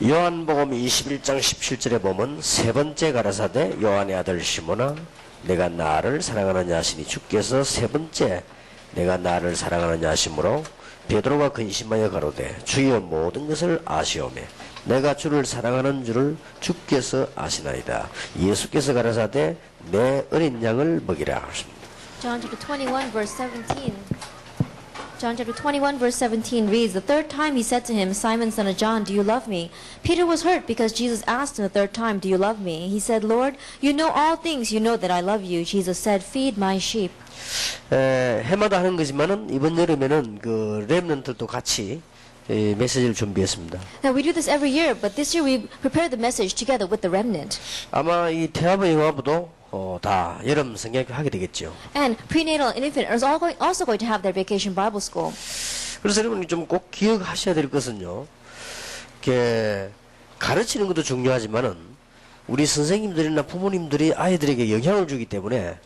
요한복음 21장 17절에 보면 세 번째 가라사대 요한의 아들 시몬아 내가 나를 사랑하느냐 하시니 주께서 세 번째 내가 나를 사랑하느냐 하시므로 베드로가 근심하여 가로되 주여 모든 것을 아시오매 내가 주를 사랑하는 줄을 주께서 아시나이다. 예수께서 가라사대 내 어린 양을 먹이라 하십니다. John chapter 21 verse 17. John chapter 21 verse 17 reads, The third time he said to him, Simon son of John, do you love me? Peter was hurt because Jesus asked him the third time, do you love me? He said, Lord, you know all things, you know that I love you. Jesus said, feed my sheep. 해마다 하는 거지만은 이번 여름에는 그 렘넌트도 같이 메시지를 준비했습니다. Now we do this every year, but this year we prepared the message together with the remnant. 아마 이 태아부 영화부도 다 여름 성경학교 하게 되겠죠. And prenatal and infant are also going to have their vacation Bible school. 그래서 여러분이 좀 꼭 기억하셔야 될 것은요. 이렇게 가르치는 것도 중요하지만은 우리 선생님들이나 부모님들이 아이들에게 영향을 주기 때문에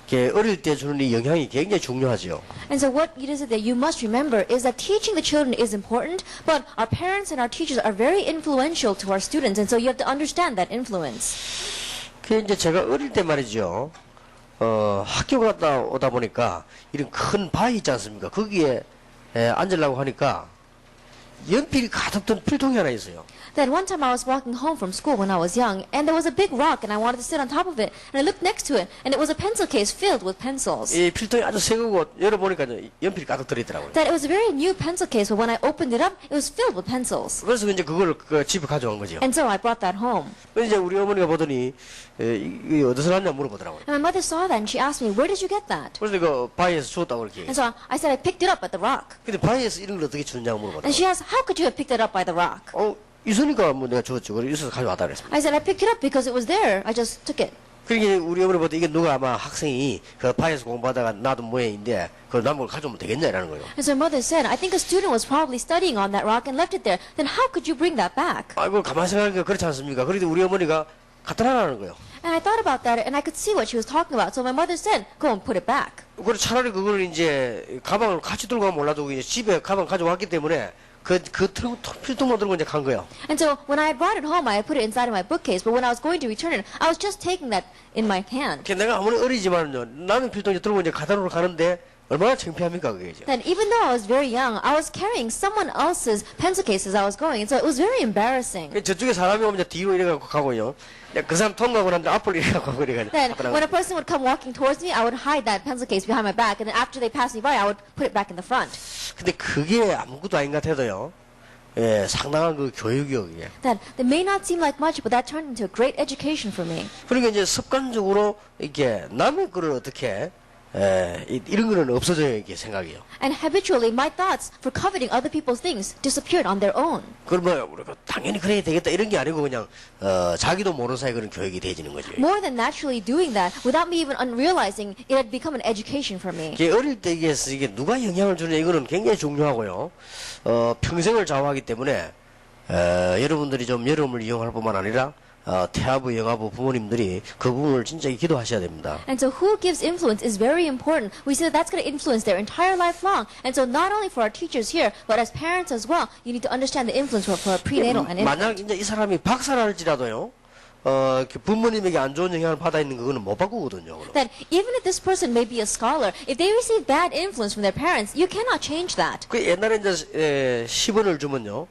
이렇게 어릴 때 주는 이 영향이 굉장히 중요하죠. And so what it is that you must remember is that teaching the children is important, but our parents and our teachers are very influential to our students, and so you have to understand that influence. 그 이제 제가 어릴 때 말이죠. 학교 갔다 오다 보니까 이런 큰 바위 있지 않습니까? 거기에 앉으려고 하니까 연필이 가득 든 필통이 하나 있어요. Then one time I was walking home from school when I was young, and there was a big rock, and I wanted to sit on top of it, and I looked next to it, and it was a pencil case filled with pencils. 이 필통이 아주 새 거고 열어보니까 연필이 가득 들어있더라고요. That it was a very new pencil case, but when I opened it up, it was filled with pencils. 그래서 이제 그걸 집에 가져온 거죠. And so I brought that home. 그래서 이제 우리 어머니가 보더니 이게 어디서 났냐 물어보더라고요. And my mother saw that, and she asked me, where did you get that? 그래서 이거 바위에서 주웠다고 이렇게. And so I said I picked it up at the rock. 근데 바위에서 이런 걸 어떻게 주느냐고 물어보더라고요. And she asked, how could you have picked it up by the rock? 있으니까 뭐 내가 주웠죠. 그래서 있어서 가져왔다 그랬습니다. I said I picked it up because it was there. I just took it. 그러니까 우리 어머니 보다 이게 누가 아마 학생이 그 바위에서 공부하다가 놔둔 모양인데 그걸 남을 가져오면 되겠냐 이라는 거예요. And so my mother said, I think a student was probably studying on that rock and left it there. Then how could you bring that back? 아이고 가만히 생각하니까 그렇지 않습니까? 그래도 우리 어머니가 갖다 놔라는 거예요. And I thought about that and I could see what she was talking about. So my mother said, go and put it back. 그래 차라리 그걸 이제 가방을 같이 들고 가면 몰라도 이제 집에 가방 가져왔기 때문에 그 필통만 들고 이제 간 거예요. And so when I brought it home, I put it inside of my bookcase. But when I was going to return it, I was just taking that in my hand. 내가 아무리 어리지만요, 남의 필통 이제 들고 이제 가다로 가는데 얼마나 창피합니까 그게 이제. Then even though I was very young, I was carrying someone else's pencil case as I was going, and so it was very embarrassing. 저쪽에 사람이 오면 이제 뒤로 이래갖고 가고요. 그 사람 통과하고 나면 앞으로 이래갖고 가고 이래가지고. Then when a person would come walking towards me, I would hide that pencil case behind my back, and then after they passed me by, I would put it back in the front. 근데 그게 아무것도 아닌 것 같아도요. 상당한 그 교육이요 이게. That may not seem like much, but that turned into a great education for me. 그러니까 이제 습관적으로 이렇게 남의 거를 어떻게 이런 거는 없어져요 이게 생각이요. And habitually, my thoughts for coveting other people's things disappeared on their own. 그러면 우리가 당연히 그래야 되겠다 이런 게 아니고 그냥 자기도 모르는 사이에 그런 교육이 돼지는 거죠. More than naturally doing that, without me even realizing, it had become an education for me. 이게 어릴 때 이게 누가 영향을 주느냐 이거는 굉장히 중요하고요. 평생을 좌우하기 때문에 여러분들이 좀 여름을 이용할 뿐만 아니라 태아부, 영아부 부모님들이 그 부분을 진짜 기도하셔야 됩니다. And so who gives influence is very important. We see that that's going to influence their entire life long. And so not only for our teachers here, but as parents as well, you need to understand the influence for prenatal and infant. 만약 이제 이 사람이 박사랄지라도요. 부모님에게 안 좋은 영향을 받아 있는 그거는 못 바꾸거든요. That even if this person may be a scholar, if they receive bad influence from their parents, you cannot change that. 그 옛날에 이제 10원을 주면요.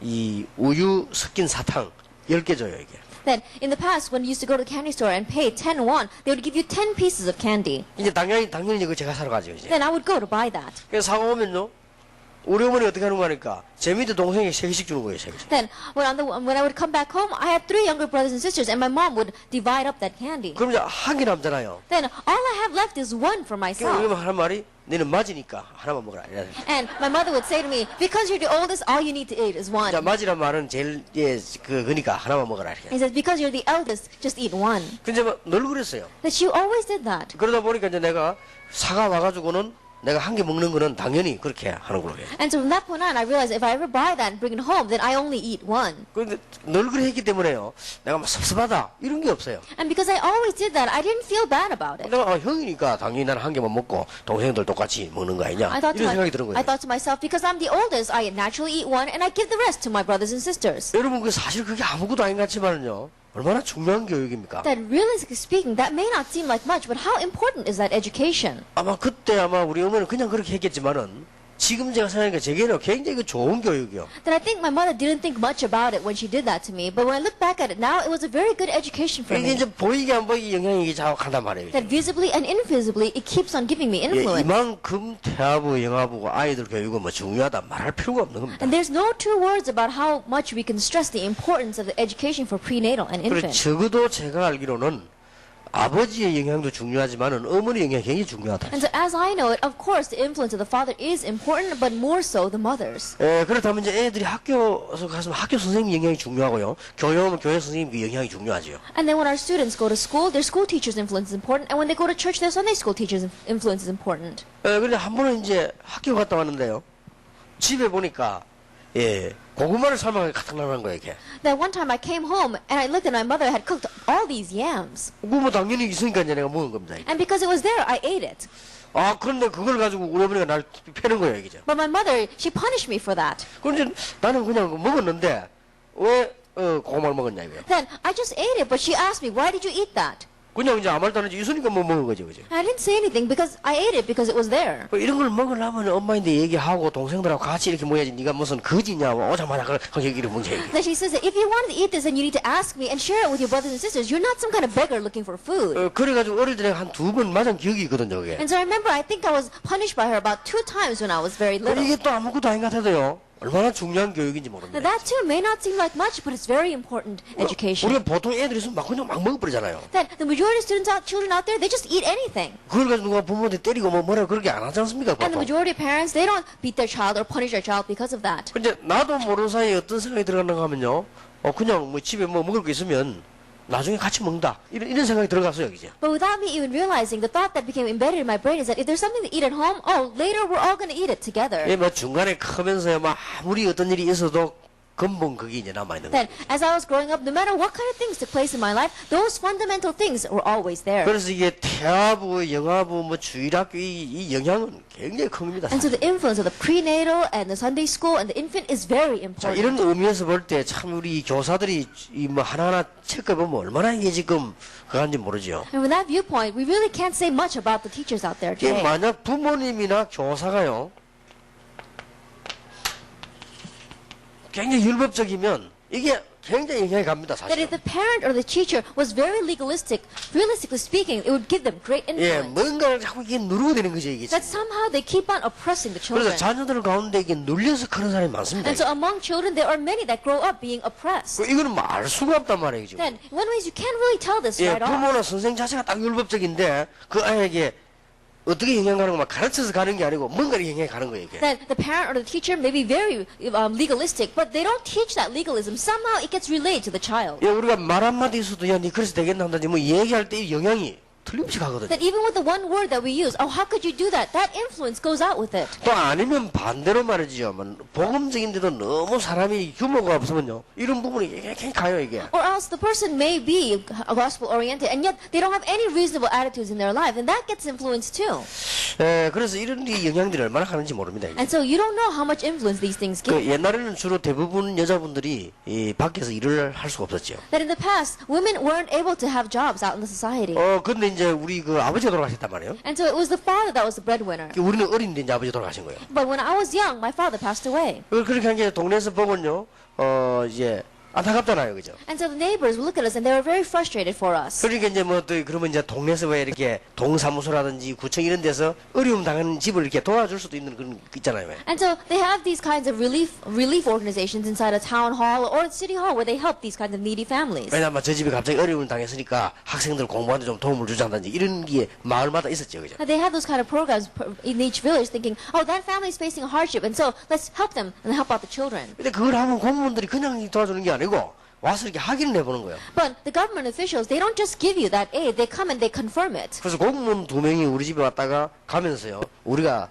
이 우유 섞인 사탕 10개 줘요, 이게. That in the past, when you used to go to the candy store and pay 10 won, they would give you 10 pieces of candy. 이제 당연히 이거 제가 사러 가죠, 이제. Then I would go to buy that. 그래서 사고 오면요. 우리 어머니 어떻게 하는 거 하니까 제 밑에 동생이 3개씩 주는 거예요, 3개씩. Then when I would come back home, I had 3 younger brothers and sisters, and my mom would divide up that candy. 그럼 이제 한 개 남잖아요. Then all I have left is one for 그럼 myself. 우리 하는 말이 너는 맞으니까 하나만 먹어라. And my mother would say to me, because you're the oldest, all you need to eat is one. 자, 맞이란 말은 제일 그니까 하나만 먹어라. 이렇게. He says, because you're the eldest, just eat one. 근데 늘 그랬어요. That she always did that. 그러다 보니까 이제 내가 사과 와가지고는 내가 한 개 먹는 거는 당연히 그렇게 하는 걸로 해요. And so from that point on, I realized if I ever buy that and bring it home, then I only eat one. 그런데 늘 그래 했기 때문에요. 내가 막 섭섭하다 이런 게 없어요. And because I always did that, I didn't feel bad about it. 내가 형이니까 당연히 나는 한 개만 먹고 동생들 똑같이 먹는 거 아니냐 이런 생각이 드는 거예요. I thought to myself, because I'm the oldest, I naturally eat one and I give the rest to my brothers and sisters. 여러분 그 사실 그게 아무것도 아닌 것 같지만요. 얼마나 중요한 교육입니까? That realistically speaking, that may not seem like much, but how important is that education? 아마 그때 아마 우리 어머니는 그냥 그렇게 했겠지만은 지금 제가 생각하니까 제게는 굉장히 그 좋은 교육이요. That I think my mother didn't think much about it when she did that to me, but when I look back at it now, it was a very good education for 이게 me. 이제 보이게 안 보이게 영향이 자욱한단 말이에요. That visibly and invisibly, it keeps on giving me 예, influence. 이만큼 태아부, 영아부, 아이들 교육은 뭐 중요하다 말할 필요가 없는 겁니다. And there's no two words about how much we can stress the importance of the education for prenatal and 그리고 infant. 적어도 제가 알기로는 아버지의 영향도 중요하지만은 어머니 영향이 굉장히 중요하다. And so as I know it, of course, the influence of the father is important, but more so the mother's. 예, 그렇다면 이제 애들이 학교에서 가서 학교 선생님 영향이 중요하고요. 교회 오면 교회 선생님 그 영향이 중요하죠. And then when our students go to school, their school teacher's influence is important, and when they go to church, their Sunday school teacher's influence is important. 예, 그런데 한 번은 이제 학교 갔다 왔는데요. 집에 보니까 예, 고구마를 삶아서 가득 나는 거예요, 이게. That one time I came home and I looked and my mother had cooked all these yams. 고구마 당연히 있으니까 이제 내가 먹은 겁니다. 이게. And because it was there, I ate it. 아, 그런데 그걸 가지고 우리 어머니가 날 패는 거예요, 이게. But my mother, she punished me for that. 그런데 나는 그냥 먹었는데 왜 고구마를 먹었냐 이거예요. Then I just ate it, but she asked me, why did you eat that? 그냥 이제 아무 말도 안 하지 있으니까 뭐 먹은 거죠, 그죠? And I didn't say anything because I ate it because it was there. 뭐 이런 걸 먹으려면 엄마인데 얘기하고 동생들하고 같이 이렇게 모여야지 네가 무슨 거지냐 뭐 오자마자 그 얘기를 먹냐 이게. Then she says that if you wanted to eat this, then you need to ask me and share it with your brothers and sisters. You're not some kind of beggar looking for food. 그래가지고 어릴 때 한 2번 맞은 기억이 있거든요, 그게. And so I remember, I think I was punished by her about 2 times when I was very little. 이게 또 아무것도 아닌 것 같아도요. 얼마나 중요한 교육인지 Now 모릅니다. that too may not seem like much, but it's very important education. 우리가 보통 애들이 있으면 막 그냥 막 먹어버리잖아요. That the majority of children out there, they just eat anything. 그걸 가지고 누가 부모한테 때리고 뭐 뭐라 그렇게 안 하지 않습니까? And the 보통. majority of parents, they don't beat their child or punish their child because of that. 근데 나도 모르는 사이에 어떤 생각이 들어가는가 하면요. 그냥 뭐 집에 뭐 먹을 거 있으면 나중에 같이 먹는다. 이런 생각이 들어갔어요, 이제. But without me even realizing, the thought that became embedded in my brain is that if there's something to eat at home, oh, later we're all going to eat it together. 예, 뭐 중간에 크면서요, 뭐 아무리 어떤 일이 있어도 근본 그게 이제 남아있는 거예요. That as I was growing up, no matter what kind of things took place in my life, those fundamental things were always there. 그래서 이게 태아부, 영아부, 뭐 주일학교 이 영향은 굉장히 큽니다. And so 사실. the influence of the prenatal and the Sunday school and the infant is very 자, important. 이런 의미에서 볼 때 참 우리 교사들이 이 뭐 하나하나 체크해보면 얼마나 이게 지금 그간지 모르죠. And from that viewpoint, we really can't say much about the teachers out there 이게 today. 만약 부모님이나 교사가요 굉장히 율법적이면 이게 굉장히 영향이 갑니다, That 사실. if the parent or the teacher was very legalistic, realistically speaking, it would give them great 예, influence. 뭔가를 자꾸 이게 누르고 되는 거죠, 이게. That 지금. somehow they keep on oppressing the 그래서 children. 자녀들 가운데 이게 눌려서 크는 사람이 많습니다. And so among children, there are many that grow up being oppressed. 이거는 뭐 알 수가 없단 말이에요, 지금. Then, in one ways, you can't really tell this 예, right off. 부모나 선생 자체가 딱 율법적인데 그 아이에게 어떻게 영향 가는 거만 가르쳐서 가는 게 아니고 뭔가를 영향이 가는 거예요, 이게. That the parent or the teacher may be very legalistic, but they don't teach that legalism. Somehow it gets relayed to the child. 예, 우리가 말 한마디 있어도 야, 니 그래서 되겠나 한다지 뭐 얘기할 때 이 영향이 틀림없이 가거든요. That even with the one word that we use, oh, how could you do that? That influence goes out with it. 또 아니면 반대로 말이죠. 뭐 복음적인데도 너무 사람이 유머가 없으면요. 이런 부분이 굉장히 가요, 이게. Or else the person may be gospel oriented, and yet they don't have any reasonable attitudes in their life, and that gets influence too. 예, 그래서 이런 이 영향들이 얼마나 가는지 모릅니다. 이게. And so you don't know how much influence these things 그 give. 옛날에는 주로 대부분 여자분들이 이 밖에서 일을 할 수가 없었죠. That in the past, women weren't able to have jobs out in the society. 근데 이제 우리 그 아버지가 돌아가셨단 말이에요. And so it was the father that was the breadwinner. 우리는 어린데 이제 아버지 돌아가신 거예요. But when I was young, my father passed away. 그렇게 한 게 동네에서 보면요, 이제 안타깝잖아요, 그죠? And so the neighbors would look at us and they were very frustrated for us. 그러니까 이제 뭐 또 그러면 이제 동네에서 왜 이렇게 동사무소라든지 구청 이런 데서 어려움 당하는 집을 이렇게 도와줄 수도 있는 그런 거 있잖아요. 왜? And so they have these kinds of relief organizations inside a town hall or a city hall where they help these kinds of needy families. 왜냐면 저 집이 갑자기 어려움을 당했으니까 학생들 공부하는데 좀 도움을 주자든지 이런 게 마을마다 있었죠, 그죠? And they have those kind of programs in each village thinking, oh, that family is facing a hardship, and so let's help them and help out the children. 근데 그걸 하면 공무원들이 그냥 도와주는 게 아니고 와서 이렇게 확인을 해보는 거예요. But the government officials, they don't just give you that aid, they come and they confirm it. 그래서 공무원 2명이 우리 집에 왔다가 가면서요. 우리가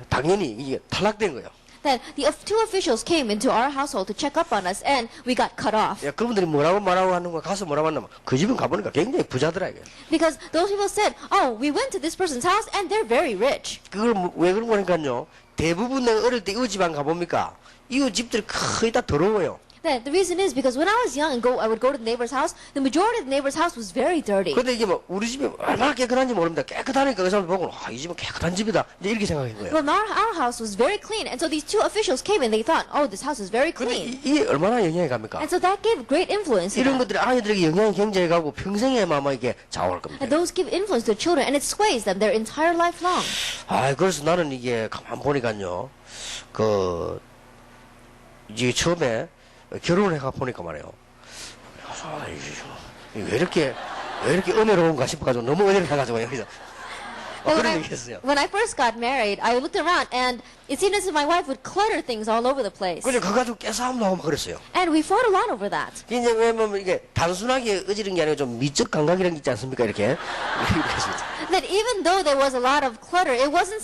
당연히 이게 탈락된 거예요. Then the two officials came into our household to check up on us, and we got cut off. 그분들이 뭐라고 말하고 하는 거 가서 뭐라고 하냐면 그 집은 가보니까 굉장히 부자더라 이게. Because those people said, oh, we went to this person's house and they're very rich. 그걸 왜 그런 거니까요. 대부분 내가 어릴 때 이웃 집안 가봅니까? 이웃 집들이 거의 다 더러워요. Then the reason is because when I was young and I would go to the neighbor's house, the majority of the neighbor's house was very dirty. 근데 이게 뭐 우리 집이 얼마나 깨끗한지 모릅니다. 깨끗하니까 그 사람들 보고 이 집은 깨끗한 집이다. 이제 이렇게 생각한 거예요. Well, our house was very clean, and so these two officials came and they thought, oh, this house is very 근데 clean. 이게 얼마나 영향이 갑니까? And so that gave great influence. to 이런 them. 것들이 아이들에게 영향이 굉장히 가고 평생에 아마 이게 좌우할 겁니다. And those give influence to children, and it sways them their entire life long. 그래서 나는 이게 가만 보니까요. 이제 처음에 결혼을 해가 보니까 말이에요. 왜 이렇게 은혜로운가 싶어가지고 너무 은혜를 해가지고 여기서 그런 얘기 했어요. When I first got married, I looked around, and it seemed as if my wife would clutter things all over the place. 그래서 그거 가지고 깨싸움도 하고 막 그랬어요. And we fought a lot over that. 이제 왜냐면 이게 단순하게 어지른 게 아니라 좀 미적 감각이라는 게 있지 않습니까? 이렇게 했습니다. That even though there was a lot of clutter, there wasn't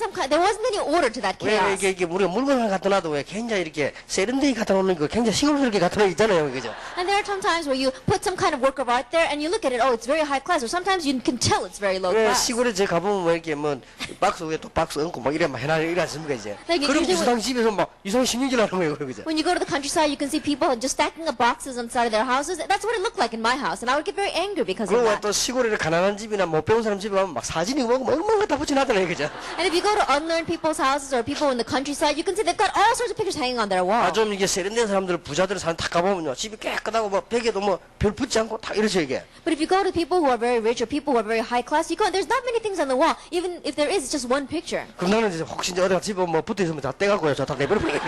any order to that 왜 chaos. 이게 우리가 물건을 갖다 놔도 왜 굉장히 이렇게 세련되게 갖다 놓는 거 굉장히 시골스럽게 갖다 놓는 거 있잖아요, 그죠? And there are some times where you put some kind of work of art there, and you look at it, oh, it's very high class, or sometimes you can tell it's very low 왜 class. 시골에 제 가보면 뭐 이렇게 뭐 박스 위에 또 박스 얹고 막 이래 막 해놔 않습니까 이제? 네, 그럼 요즘은- 이상 집에서 막 이상한 신경질 하는 거예요, 그죠? When you go to the countryside, you can see people just stacking up boxes on the side of their houses. That's what it looked like in my house, and I would get very angry because of 그리고 that. 또 시골에 가난한 집이나 못 배운 사람 집에 가면 막 사진이 뭐고 막 엉망 갖다 붙여놨잖아요, 그죠? And if you go to unlearned people's houses or people in the countryside, you can see they've got all sorts of pictures hanging on their wall. 좀 이게 세련된 사람들 부자들 사는 탁 가보면요 집이 깨끗하고 뭐 벽에도 뭐 별 붙지 않고 다 이러죠 이게. But if you go to people who are very rich or people who are very high class, you go, there's not many things on the wall. Even if there is, it's just one picture. 그럼 나는 이제 혹시 이제 어디가 집에 뭐 붙어 있으면 다 떼갖고요 저 다 내버려버려요.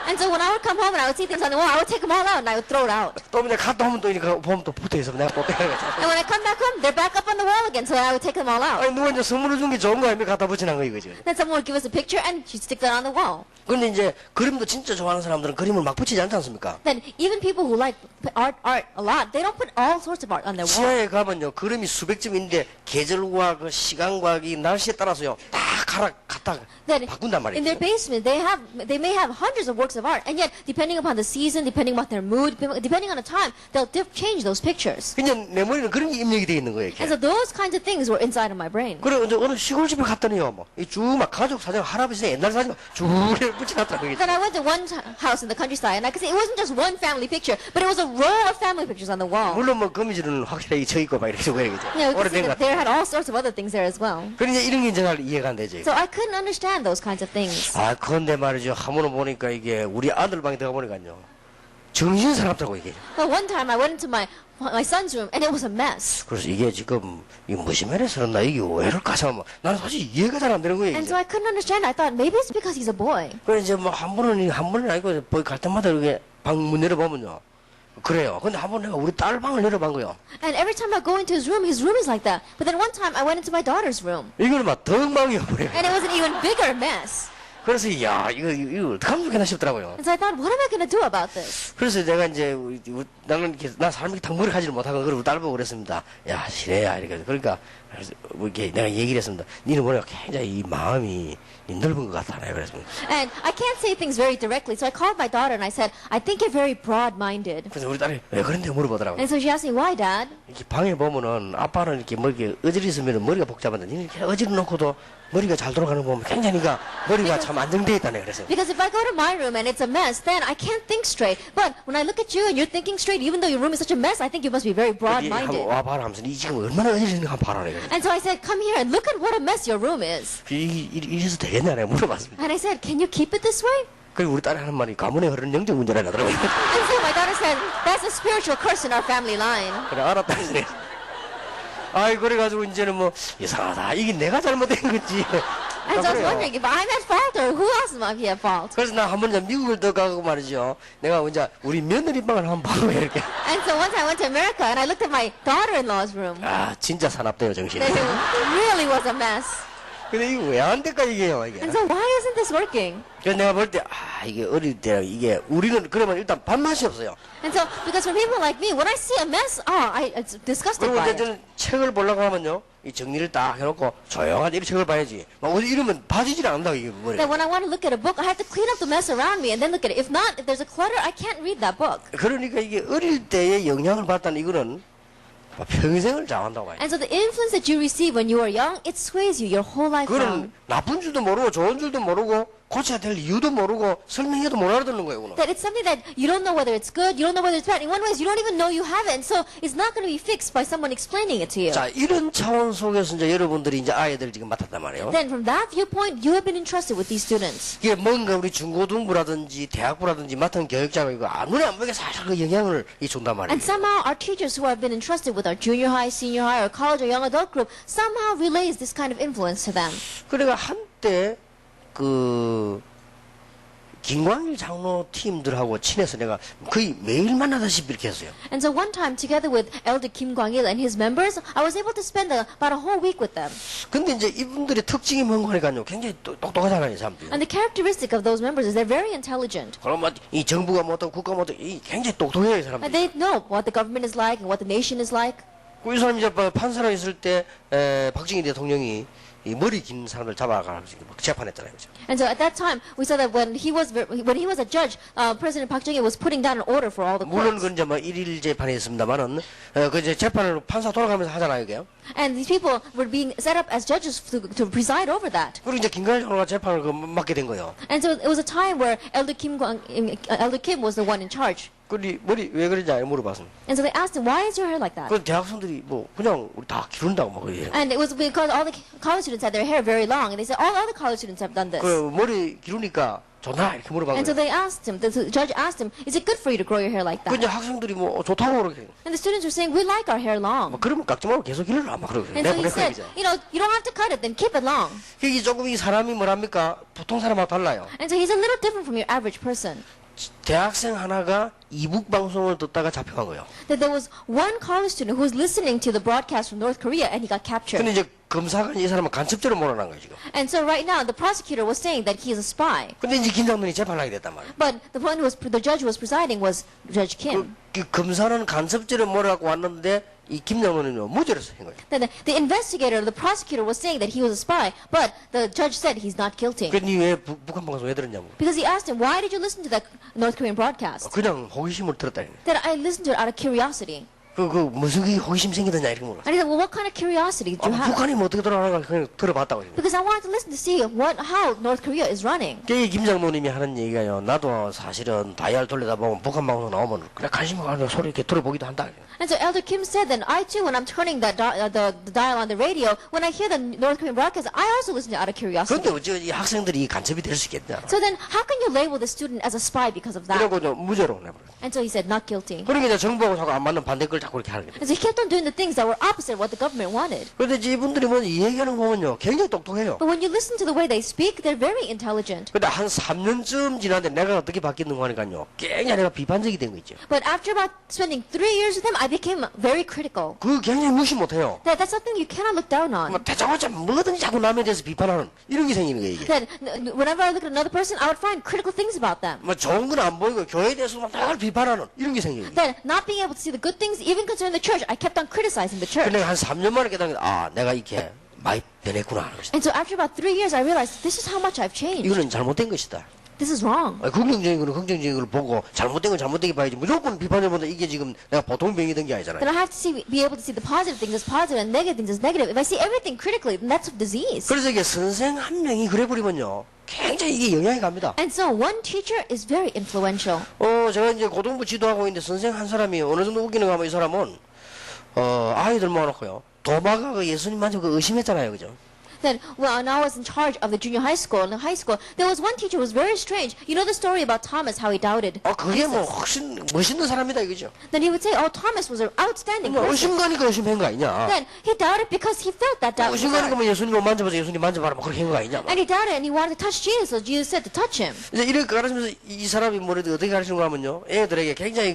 And so when I would come home and I would see things on the wall, I would take them all out and I would throw it out. 또 이제 갔다 오면 또 이렇게 보면 또 붙어 있으면 내가 또 떼가지고. And when I come back home, they're back up on the wall again, so I would take them all out. 아니 누가 이제 선물을 준 게 좋은 거 아닙니까? 갖다 붙이는 거 이거죠. Then someone would give us a picture and she'd stick that on the wall. 근데 이제 그림도 진짜 좋아하는 사람들은 그림을 막 붙이지 않지 않습니까? Then even people who like art a lot, they don't put all sorts of art on their wall. 지하에 가면요 그림이 수백 점인데 계절과 그 시간과 이 날씨에 따라서요 다 갖다 Then 바꾼단 in their 말이에요. basement, they may have hundreds of works of art, and yet depending upon the season, depending upon their mood, depending on the time, they'll change those pictures. 그냥 내 머리는 그런 게 입력이 돼 있는 거예요. And 이렇게. so those kinds of things were inside of my brain. 그래 이제 어느 시골집에 갔더니요 뭐이쭉막 가족 사진 할아버지 옛날 사진 쭉 붙여놨더라고요. Then I went to one house in the countryside, and I could see it wasn't just one family picture, but it was a row of family pictures on the wall. 물론 뭐 거미줄은 확실하게 쳐 있고 막 이렇게 그죠. You know, we could see 오래된 것 that 같아. there had all sorts of other things there as well. 그러니까 이런 게 이제 잘 이해가 안 되죠. So I couldn't understand those kinds of things. 그런데 말이죠. 한번 보니까 이게 우리 아들 방에 들어가 보니까요. 정신 사납더라고 이게. But one time I went into my son's room, and it was a mess. 그래서 이게 지금 이 무심해서 그런다 이게 왜 이럴까 싶으면 나는 사실 이해가 잘 안 되는 거예요. And 이제. so I couldn't understand. I thought maybe it's because he's a boy. 그래서 이제 뭐 한 번은 아니고 거기 갈 때마다 이렇게 방문 내려보면요. 그래요. 근데 한 번 내가 우리 딸 방을 내려본 거요. And every time I go into his room is like that. But then one time I went into my daughter's room, 이거는 막 덩방이어버려요. and it was an even bigger mess. 그래서 야 이거 어떡하면 좋겠나 싶더라고요. And so I thought, what am I going to do about this? 그래서 내가 이제 나는 이렇게 나 사람이 탁 머리 하지를 못하고 그걸 딸 보고 그랬습니다. 야 시래야 이렇게 그러니까 그래서 뭐 이렇게 내가 얘기를 했습니다. 니는 뭐냐 굉장히 이 마음이 넓은 것 같다네 그랬습니다. And I can't say things very directly, so I called my daughter and I said, I think you're very broad-minded. 그래서 우리 딸이 왜 그런데 물어보더라고요. And so she asked me, why, Dad? 이렇게 방에 보면은 아빠는 이렇게 뭐 이렇게 어지러 있으면 머리가 복잡한데 니는 이렇게 어지러 놓고도 머리가 잘 돌아가는 거 보면 굉장히 머리가 참 안정되어 있다네 그래서. Because if I go to my room and it's a mess, then I can't think straight. But when I look at you and you're thinking straight, even though your room is such a mess, I think you must be very broad-minded. 와 봐라 하면서 니 지금 얼마나 어지러 있는가 한번 봐라 그래. And so I said, come here and look at what a mess your room is. 이래서 되겠냐 내가 물어봤습니다. And I said, can you keep it this way? 그리고 우리 딸이 하는 말이 가문에 흐르는 영적 문제라 하더라고요. And so my daughter said, that's a spiritual curse in our family line. 그래 알았다 그래. 아이 그래가지고 이제는 뭐 이상하다 이게 내가 잘못된 건지. And so I was 그래요. wondering if I'm at fault or who else might be at fault. 그래서 나 한 번 이제 미국을 더 가고 말이죠. 내가 이제 우리 며느리 방을 한번 봐요 이렇게. And so once I went to America and I looked at my daughter-in-law's room. 진짜 사납대요 정신이. It really was a mess. 근데 이거 왜 안 될까 이게요 이게. And so why isn't this working? 그래서 내가 볼 때 이게 어릴 때 이게 우리는 그러면 일단 밥맛이 없어요. And so, because for people like me, when I see a mess, it's disgusted 그리고 by 이제 it. 저는 책을 보려고 하면요, 이 정리를 딱 해놓고 조용하게 이 책을 봐야지. 막 어디 이러면 봐지질 않는다 이게 머리. That when I want to look at a book, I have to clean up the mess around me and then look at it. If not, if there's a clutter, I can't read that book. 그러니까 이게 어릴 때의 영향을 받다는 이거는 평생을 장한다고 봐요. And so the influence that you receive when you are young, it sways you your whole life long. 그거는 나쁜 줄도 모르고 좋은 줄도 모르고 고쳐야 될 이유도 모르고 설명해도 못 알아듣는 거예요. 그거는. That it's something that you don't know whether it's good, you don't know whether it's bad. In one way, you don't even know you have it. And so it's not going to be fixed by someone explaining it to you. 자, 이런 차원 속에서 이제 여러분들이 이제 아이들 지금 맡았단 말이에요. Then from that viewpoint, you have been entrusted with these students. 이게 뭔가 우리 중고등부라든지 대학부라든지 맡은 교육자가 이거 눈에 안 보이게 살짝 그 영향을 준단 말이에요. And somehow our teachers who have been entrusted with our junior high, senior high, or college or young adult group somehow relays this kind of influence to them. 그러니까 한때 그 김광일 장로 팀들하고 친해서 내가 거의 매일 만나다시피 이렇게 했어요. And so one time, together with Elder Kim Kwang-il and his members, I was able to spend about a whole week with them. 근데 이제 이분들의 특징이 뭔가 하니까요, 굉장히 똑똑하잖아요, 사람들이. And the characteristic of those members is they're very intelligent. 그럼 이 정부가 뭐 어떻고 국가 뭐 어떻고 굉장히 똑똑해요, 이 사람들이. And they know what the government is like and what the nation is like. 이 사람이 이제 판사로 있을 때 박정희 대통령이 이 머리 긴 사람들 잡아가지고 재판했잖아요, 그죠? And so at that time, we saw that when he was a judge, President Park Chung-hee was putting down an order for all the 물론 courts. 그 이제 뭐 일일 재판이 있습니다만은 그 이제 재판을 판사 돌아가면서 하잖아요, 이게요. And these people were being set up as judges to preside over that. 그리고 이제 김관일 장로가 재판을 맡게 된 거예요. And so it was a time where Elder Kim was the one in charge. 그리 머리 왜 그러냐 물어봤습니다. And so they asked him, "Why is your hair like that?" 그 대학생들이 뭐 그냥 우리 다 기른다고 막 그래요. And it was because all the college students had their hair very long, and they said all other college students have done this. 그 머리 기르니까 좋나 이렇게 물어봤거든요. And so they asked him, the judge asked him, "Is it good for you to grow your hair like 그 that?" 이제 학생들이 뭐 좋다고 그러게. And the students were saying, "We like our hair long." 뭐 그러면 깎지 말고 계속 기르라 막 그러고. And so he said, "You know, you don't have to cut it, then keep it long." 이게 조금 이 사람이 뭐랍니까? 보통 사람하고 달라요. And so he's a little different from your average person. 대학생 하나가 이북 방송을 듣다가 잡혀간 거예요. That there was one college student who was listening to the broadcast from North Korea and he got captured. 근데 이제 검사가 이 사람을 간첩죄로 몰아난 거예요 지금. And so right now the prosecutor was saying that he is a spy. 근데 이제 김 장로이 재판하게 됐단 말이에요. But the judge who was presiding was Judge Kim. 그 검사는 간첩죄로 몰아갖고 왔는데 이 김 장로는 무죄로 한 거예요. Then the investigator, the prosecutor was saying that he was a spy, but the judge said he's not guilty. 그니 왜 북한 방송 왜 들었냐고. Because he asked him, "Why did you listen to that North Korean broadcast?" 그냥 호기심을 들었다. That I listened to it out of curiosity. 그 무슨 게 호기심 생기더냐 이렇게 물었어. And he said, "Well, what kind of curiosity did you have?" 북한이 뭐 어떻게 돌아가는가 그냥 들어봤다고. Because I wanted to listen to see how North Korea is running. 김 장로님이 하는 얘기가요. 나도 사실은 다이얼 돌리다 보면 북한 방송 나오면 그냥 관심 가는 소리 이렇게 들어보기도 한다. And so Elder Kim said that I too, when I'm turning the dial on the radio, when I hear the North Korean broadcast, I also listen to it out of curiosity. 그런데 어째 이 학생들이 간첩이 될 수 있겠냐. So then, how can you label the student as a spy because of that? 이러고 무죄로 내버려. And so he said, not guilty. 그러니까 이제 정부하고 자꾸 안 맞는 반대걸 자꾸 이렇게 하는 거예요. And so he kept on doing the things that were opposite what the government wanted. 그런데 이분들이 뭐 이 얘기하는 거 보면요. 굉장히 똑똑해요. But when you listen to the way they speak, they're very intelligent. 근데 한 3년쯤 지났는데 내가 어떻게 바뀌는가 하니까요. 굉장히 내가 비판적이 된 거 있죠. But after about spending 3 years with him, I became very critical. 그 굉장히 무시 못해요. That's something you cannot look down on. 뭐 대자마자 뭐든지 자꾸 남에 대해서 비판하는 이런 게 생기는 거예요. 이게. That whenever I look at another person, I would find critical things about them. 뭐 좋은 건 안 보이고 교회에 대해서만 늘 비판하는 이런 게 생겨요. That not being able to see the good things, even concerning the church, I kept on criticizing the church. 근데 한 3년 만에 깨달은 게 내가 이렇게 많이 변했구나 하는 것이다. And so after about 3 years, I realized this is how much I've changed. 이거는 잘못된 것이다. This is wrong. 긍정적인 거는 긍정적인 걸 보고 잘못된 건 잘못되게 봐야지 무조건 비판해보다 이게 지금 내가 보통 병이던 게 아니잖아요. Then I have to be able to see the positive things as positive and negative things as negative. If I see everything critically, then that's a disease. 그래서 이게 선생 한 명이 그래버리면요 굉장히 이게 영향이 갑니다. And so one teacher is very influential. 제가 이제 고등부 지도하고 있는데 선생 한 사람이 어느 정도 웃기는가 하면 이 사람은 아이들 모아놓고요 도마가 그 예수님 만지고 의심했잖아요, 그죠? Then when I was in charge of the junior high school, in the high school, there was one teacher who was very strange. You know the story about Thomas, how he doubted 그게 뭐 Jesus. 훨씬 멋있는 사람이다 이거죠. Then he would say, "Oh, Thomas was an outstanding 뭐 person." 의심가니까 의심한 거 아니냐? Then he doubted because he felt that doubt. in his 의심가니까 heart. 뭐 예수님 못 만져봐서 예수님 만져봐라 뭐 그렇게 한 거 아니냐? And he doubted and he wanted to touch Jesus, so Jesus said to touch him. 이제 이렇게 가르치면서 이 사람이 뭐래도 어떻게 가르치는 거 하면요 애들에게 굉장히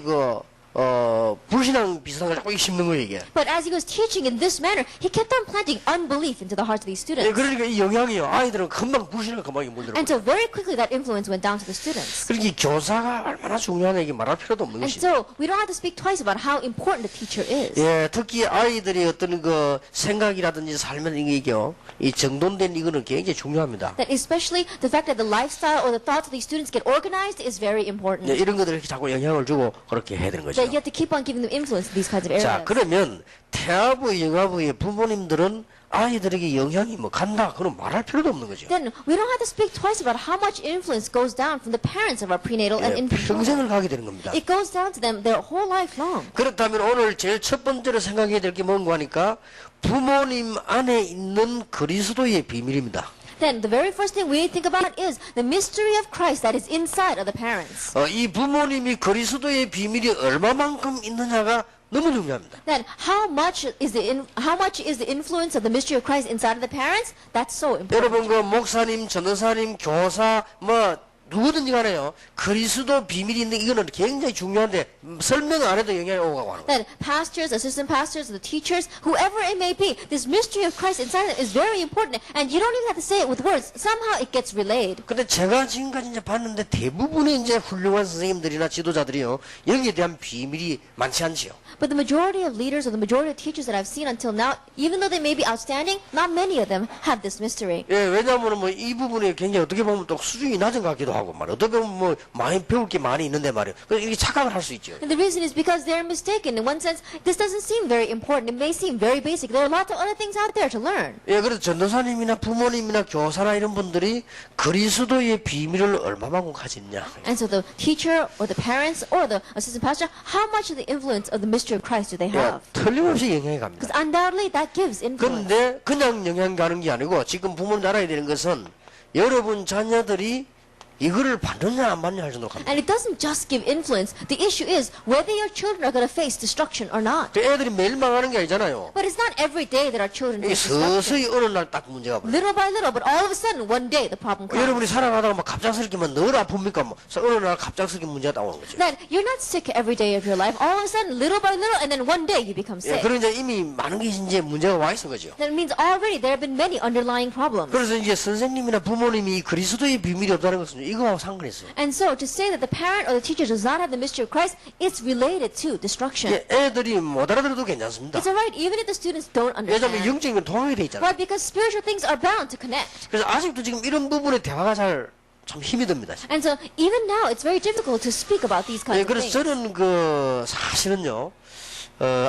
불신앙 비슷한 걸 자꾸 심는 거예요, 이게. But as he was teaching in this manner, he kept on planting unbelief into the hearts of these 예, students. 그러니까 이 영향이요. 아이들은 금방 불신앙 금방 물들어. And so very quickly that influence went down to the students. 그러니까 이 교사가 얼마나 중요하냐 이게 말할 필요도 없는 And 것이죠. so we don't have to speak twice about how important the teacher is. 예, 특히 아이들이 어떤 그 생각이라든지 삶의 이게요, 이 정돈된 이거는 굉장히 중요합니다. That especially the fact that the lifestyle or the thoughts of these students get organized is very important. 예, 이런 것들을 이렇게 자꾸 영향을 주고 그렇게 해야 되는 거죠. That you have to keep on giving them influence in these kinds of 자, areas. 그러면 태아부, 영아부의 부모님들은 아이들에게 영향이 뭐 간다, 그럼 말할 필요도 없는 거죠. Then we don't have to speak twice about how much influence goes down from the parents of our prenatal and 예, infant children. 평생을 가게 되는 겁니다. It goes down to them their whole life long. 그렇다면 오늘 제일 첫 번째로 생각해야 될 게 뭔가 하니까 부모님 안에 있는 그리스도의 비밀입니다. Then the very first thing we need to think about is the mystery of Christ that is inside of the parents. 이 부모님이 그리스도의 비밀이 얼마만큼 있느냐가 너무 중요합니다. Then how much is the influence of the mystery of Christ inside of the parents? That's so important. 여러분 그 목사님, 전도사님, 교사 뭐 누구든지 간에요. 그리스도 비밀이 있는 이거는 굉장히 중요한데 설명 안 해도 영향이 오고 가는 거예요. That pastors, assistant pastors, the teachers, whoever it may be, this mystery of Christ inside them is very important, and you don't even have to say it with words. Somehow it gets relayed. 근데 제가 지금까지 이제 봤는데 대부분의 이제 훌륭한 선생님들이나 지도자들이요, 여기에 대한 비밀이 많지 않지요. But the majority of leaders or the majority of teachers that I've seen until now, even though they may be outstanding, not many of them have this mystery. 예, 왜냐하면 뭐 이 부분이 굉장히 어떻게 보면 또 수준이 낮은 것 같기도 하고 말이에요. 어떻게 보면 뭐 많이 배울 게 많이 있는데 말이에요. 그래서 이렇게 착각을 할 수 있죠. And the reason is because they're mistaken. In one sense, this doesn't seem very important. It may seem very basic. There are lots of other things out there to learn. 예, 그래서 전도사님이나 부모님이나 교사나 이런 분들이 그리스도의 비밀을 얼마만큼 가졌냐. And so the teacher or the parents or the assistant pastor, how much of the influence of the mystery of Christ do they 예, have? 틀림없이 영향이 갑니다. Because undoubtedly that gives influence. 그런데 그냥 영향 가는 게 아니고 지금 부모님 알아야 되는 것은 여러분 자녀들이 이거를 받느냐 안 받느냐 할 정도로 갑니다. And it doesn't just give influence. The issue is whether your children are going to face destruction or not. 그 애들이 매일 망하는 게 아니잖아요. But it's not every day that our children 이게 face destruction. 서서히 어느 날 딱 문제가 벌어요. Little by little, but all of a sudden, one day, the problem comes. 여러분이 살아가다가 막 갑작스럽게 늘 아픕니까? 뭐 어느 날 갑작스럽게 문제가 나오는 거죠. That you're not sick every day of your life. All of a sudden, little by little, and then one day you become 예, sick. 그런 이제 이미 많은 게 이제 문제가 와 있는 거죠. That means already there have been many underlying problems. 그래서 이제 선생님이나 부모님이 그리스도의 비밀이 없다는 것은 이거하고 상관이 있어요. And so to say that the parent or the teacher does not have the mystery of Christ, it's related to destruction. 예, 애들이 못 알아들어도 괜찮습니다. It's alright even if the students don't 왜냐하면 understand. 영적인 건 통하게 돼 있잖아요. Why? Because spiritual things are bound to connect. 그래서 아직도 지금 이런 부분에 대화가 참 힘이 듭니다. And so even now it's very difficult to speak about these kinds 예, of 그래서 things. 저는 사실은요,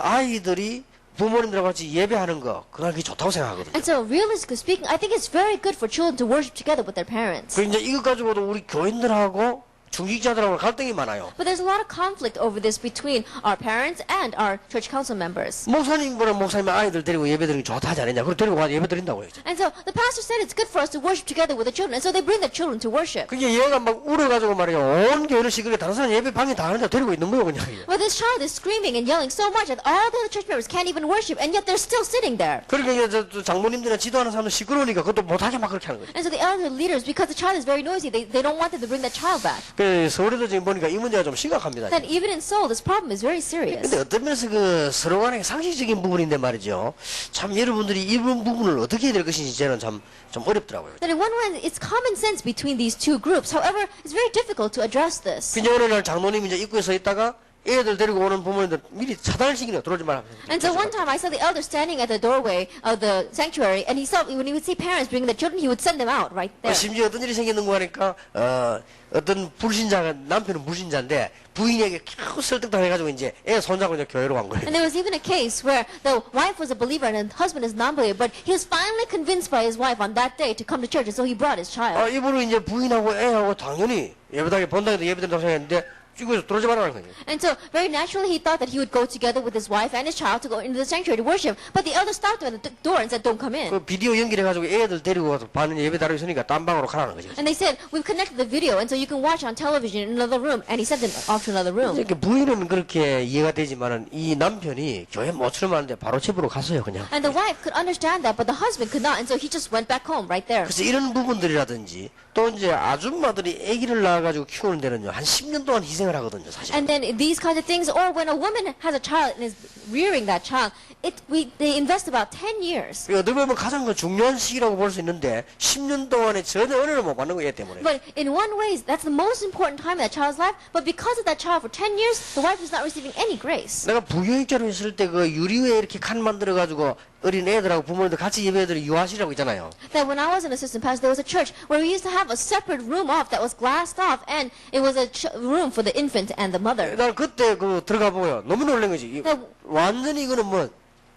아이들이 부모님들하고 같이 예배하는 거, 그게 좋다고 생각하거든요. And so realistically speaking, I think it's very good for children to worship together with their parents. 그 이제 이것 가지고도 우리 교인들하고 중직자들하고 갈등이 많아요. But there's a lot of conflict over this between our parents and our church council members. 목사님보다 목사님 아이들 데리고 예배 드리는 게 좋다 하지 않느냐. 그리고 데리고 가서 예배 드린다고 했죠. And so the pastor said it's good for us to worship together with the children. And so they bring the children to worship. 그게 얘가 막 울어가지고 말이에요. 온 교회를 시끄럽게 다른 사람 예배 방에 다 하는데 데리고 있는 거예요, 그냥. But this child is screaming and yelling so much that all the other church members can't even worship, and yet they're still sitting there. 그러니까 이제 저 장모님들이나 지도하는 사람들 시끄러우니까 그것도 못하게 막 그렇게 하는 거죠. And so the elder leaders, because the child is very noisy, they don't want them to bring that child back. 그 서울에도 지금 보니까 이 문제가 좀 심각합니다. Then even in Seoul, this problem is very serious. 근데 어떤 면에서 서로 간의 상식적인 부분인데 말이죠. 참 여러분들이 이런 부분을 어떻게 해야 될 것인지 저는 좀 어렵더라고요. Then in one way, it's common sense between these two groups. However, it's very difficult to address this. 그냥 어느 날 장로님이 이제 입구에 서 있다가 애들 데리고 오는 부모님들 미리 차단을 시키네요. 들어오지 말라. And so one time I saw the elder standing at the doorway of the sanctuary, and he saw when he would see parents bringing the children, he would send them out right there. 심지어 어떤 일이 생겼는가 하니까 어떤 불신자가 남편은 불신자인데 부인에게 겨우 설득당해가지고 이제 애 손잡고 이제 교회로 간 거예요. And there was even a case where the wife was a believer and the husband is non-believer, but he was finally convinced by his wife on that day to come to church, and so he brought his child. 이분은 이제 부인하고 애하고 당연히 예배당에 본당에도 예배드린다고 생각했는데 이거에서 들어오지 말라는 거예요. And so very naturally he thought that he would go together with his wife and his child to go into the sanctuary to worship, but the elder stopped him at the door and said, "Don't come in." 그 비디오 연결해가지고 애들 데리고 와서 받는 예배 다루고 있으니까 딴 방으로 가라는 거죠. And they said, "We've connected the video, and so you can watch on television in another room." And he sent them off to another room. 이렇게 부인은 그렇게 이해가 되지만은 이 남편이 교회 못 출마하는데 바로 집으로 갔어요, 그냥. And the wife could understand that, but the husband could not, and so he just went back home right there. 그래서 이런 부분들이라든지 또 이제 아줌마들이 아기를 낳아가지고 키우는 데는요 한 10년 동안 희생을 발생을 하거든요, 사실. And then these kinds of things, or when a woman has a child and is rearing that child, they invest about 10 years. 어떻게 보면 가장 그 중요한 시기라고 볼 수 있는데 10년 동안에 전혀 은혜를 못 받는 거기 때문에. But in one way, that's the most important time in that child's life. But because of that child for 10 years, the wife is not receiving any grace. 내가 부교육자로 있을 때 그 유리에 이렇게 칸 만들어가지고 어린 애들하고 부모님들 같이 예배드리 유아실이라고 있잖아요. That when I was an assistant pastor, there was a church where we used to have a separate room off that was glassed off, and it was a room for the infant and the mother. 난 그때 그 들어가 보고요. 너무 놀란 거지. 네. 완전히 이거는 뭐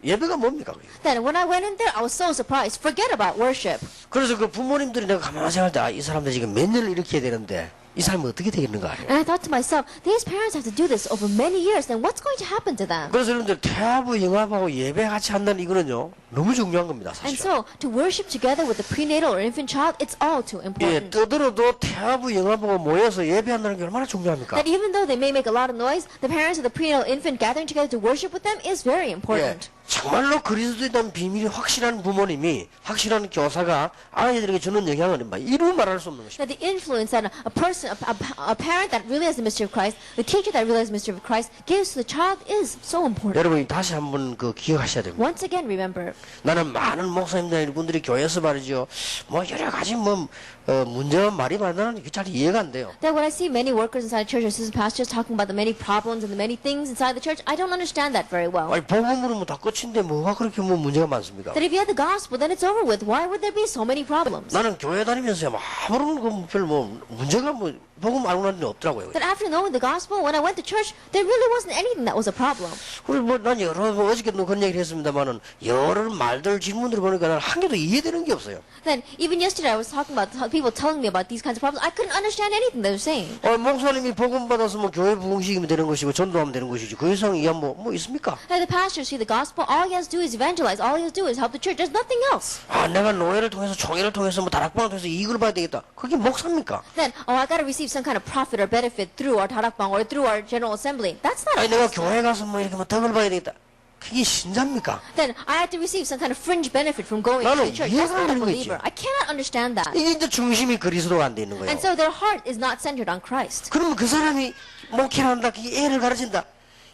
예배가 뭡니까? 그게. Then when I went in there, I was so surprised. Forget about worship. 그래서 그 부모님들이 내가 가만히 생각할 때, 아, 이 사람들 지금 몇 년을 이렇게 해야 되는데, 이 사람이 어떻게 되겠는가. And I thought to myself, these parents have to do this over many years, then what's going to happen to them? 그래서 여러분들 태아부 영합하고 예배 같이 한다는 이거는요, 너무 중요한 겁니다, And 사실. so, to worship together with the prenatal or infant child, it's all too 예, important. 떠들어도 태아부 영합하고 모여서 예배한다는 게 얼마나 중요합니까? That even though they may make a lot of noise, the parents of the prenatal infant gathering together to worship with them is very 예, important. 정말로 그리스도에 대한 비밀이 확실한 부모님이, 확실한 교사가 아이들에게 주는 영향은 이루 말할 수 없는 것입니다. That the influence that a person, a parent that really has the mystery of Christ, the teacher that really has the mystery of Christ, gives to the child is so important. 여러분이 다시 한번 그 기억하셔야 됩니다. Once again, remember, 나는 많은 목사님들 분들이 교회에서 말이죠. 뭐 여러 가지 뭐 문제와 말이 많아는 이게 잘 이해가 안 돼요. that when I see many workers inside the church, assistant pastors talking about the many problems and the many things inside the church, I don't understand that very well. 아니 복음으로 뭐 다 끝인데 뭐가 그렇게 뭐 문제가 많습니까? That if you had the gospel, then it's over with. Why would there be so many problems? 나는 교회 다니면서 아무런 그별뭐 문제가 뭐 복음 알고 나는 없더라고요. That after knowing the gospel, when I went to church, there really wasn't anything that was a problem. 그리고 뭐난 여러 뭐 어저께도 그런 얘기를 했습니다만은 여러 말들 질문들을 보니까 난 한 개도 이해되는 게 없어요. Then even yesterday, I was talking about people telling me about these kinds of problems. I couldn't understand anything they were saying. 목사님이 복음 받아서 뭐 교회 부흥시키면 되는 것이고 전도하면 되는 것이지 그 이상 이한 뭐 있습니까? That the pastor see the gospel, all he has to do is evangelize. All he has to do is help the church. There's nothing else. 아 내가 노예를 통해서 총회를 통해서 뭐 다락방을 통해서 이익을 봐야 되겠다. 그게 목사입니까? Then, I got to receive some kind of profit or benefit through our tarakbang or through our general assembly. That's not. 아니 내가 교회 가서 뭐 이렇게 뭐 덕을 봐야 되겠다. 그게 신자입니까? Then I had to receive some kind of fringe benefit from going to 나는 the church. That's 이해가 안 not a 되는 거 believer. 있지. I cannot understand that. 이게 이제 중심이 그리스도가 안 돼 있는 거예요. And so their heart is not centered on Christ. 그러면 그 사람이 목회를 한다, 그게 애를 가르친다.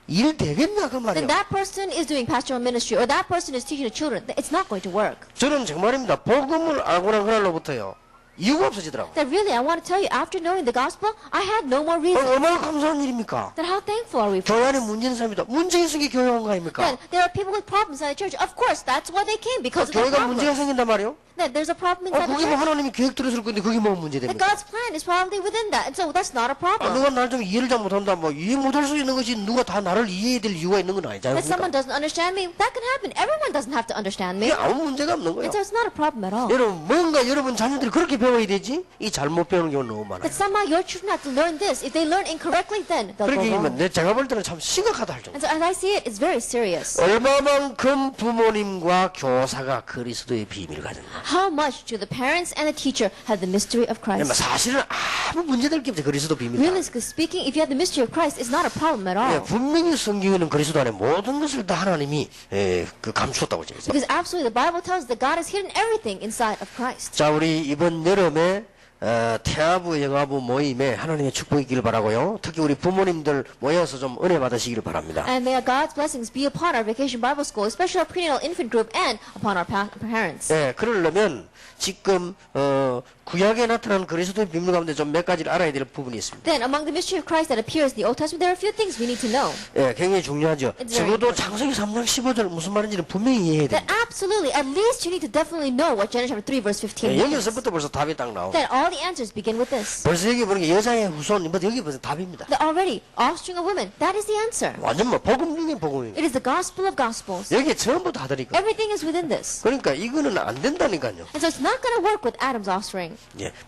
일 되겠냐 그 Then 말이에요. that person is doing pastoral ministry or that person is teaching the children. It's not going to work. 저는 정말입니다. 복음을 알고 난 그날로부터요. 이유가 없어지더라고요. That really, I want to tell you, after knowing the gospel, I had no more reason. 얼마나 감사한 일입니까? Then how thankful are we for 교회 안에 this? 문제 있는 사람이다. 문제 있으니 교회 온 거 아닙니까? Then there are people with problems inside the church. Of course, that's why they came, because of the 교회가 문제가 problems. 생긴단 말이에요? Then there's a problem inside the 그게 뭐 church. 하나님이 계획대로 쓸 건데 그게 뭐 문제 That 됩니까? God's plan is probably within that. And so that's not a problem. 누가 날 좀 이해를 잘 못한다. 뭐 이해 못할 수 있는 것이 누가 다 나를 이해해야 될 이유가 있는 건 아니잖아요. That someone doesn't understand me, that can happen. Everyone doesn't have to understand me. 이게 아무 문제가 없는 거예요. And so it's not a problem at all. 여러분 뭔가 여러분 자녀들이 그렇게 배워야 되지? 이 잘못 배우는 경우는 너무 많아요. That somehow your children have to learn this. If they learn incorrectly, then they'll go 그렇게 wrong. 되면 제가 볼 때는 참 심각하다 할 정도. And so as I see it, it's very serious. 얼마만큼 부모님과 교사가 그리스도의 비밀을 가졌나. How much do the parents and the teacher have the mystery of Christ? 사실은 아무 문제될 게 없죠. 그리스도 비밀. Realistically speaking, if you have the mystery of Christ, it's not a problem at all. 분명히 성경에는 그리스도 안에 모든 것을 다 하나님이 그 감추었다고 되어 있어요. Because absolutely, the Bible tells us that God has hidden everything inside of Christ. 자, 우리 이번 여름에 태아부 영아부 모임에 하나님의 축복이 있기를 바라고요. 특히 우리 부모님들 모여서 좀 은혜 받으시기를 바랍니다. And may God's blessings be upon our Vacation Bible School, especially our prenatal infant group, and upon our parents. 그러려면 지금 구약에 나타난 그리스도의 비밀 가운데 좀 몇 가지를 알아야 될 부분이 있습니다. Then, among the mystery of Christ that appears in the Old Testament, there are a few things we need to know. 굉장히 중요하죠. It's very 적어도 창세기 3장 15절 무슨 말인지는 분명히 이해해야 That 됩니다. absolutely, at least you need to definitely know what Genesis chapter 3 verse 15 means. 여기서부터 벌써 답이 딱 나오고 That all the answers begin with this. 벌써 여기 보는 게 여자의 후손 여기 벌써 답입니다. That already, offspring of women, that is the answer. 완전 뭐 복음 중에 복음입니다. It is the gospel of gospels. 여기에 전부 다 들어있고 Everything is within this. 그러니까 이거는 안 된다니까요. And so it's not going to work with Adam's offspring.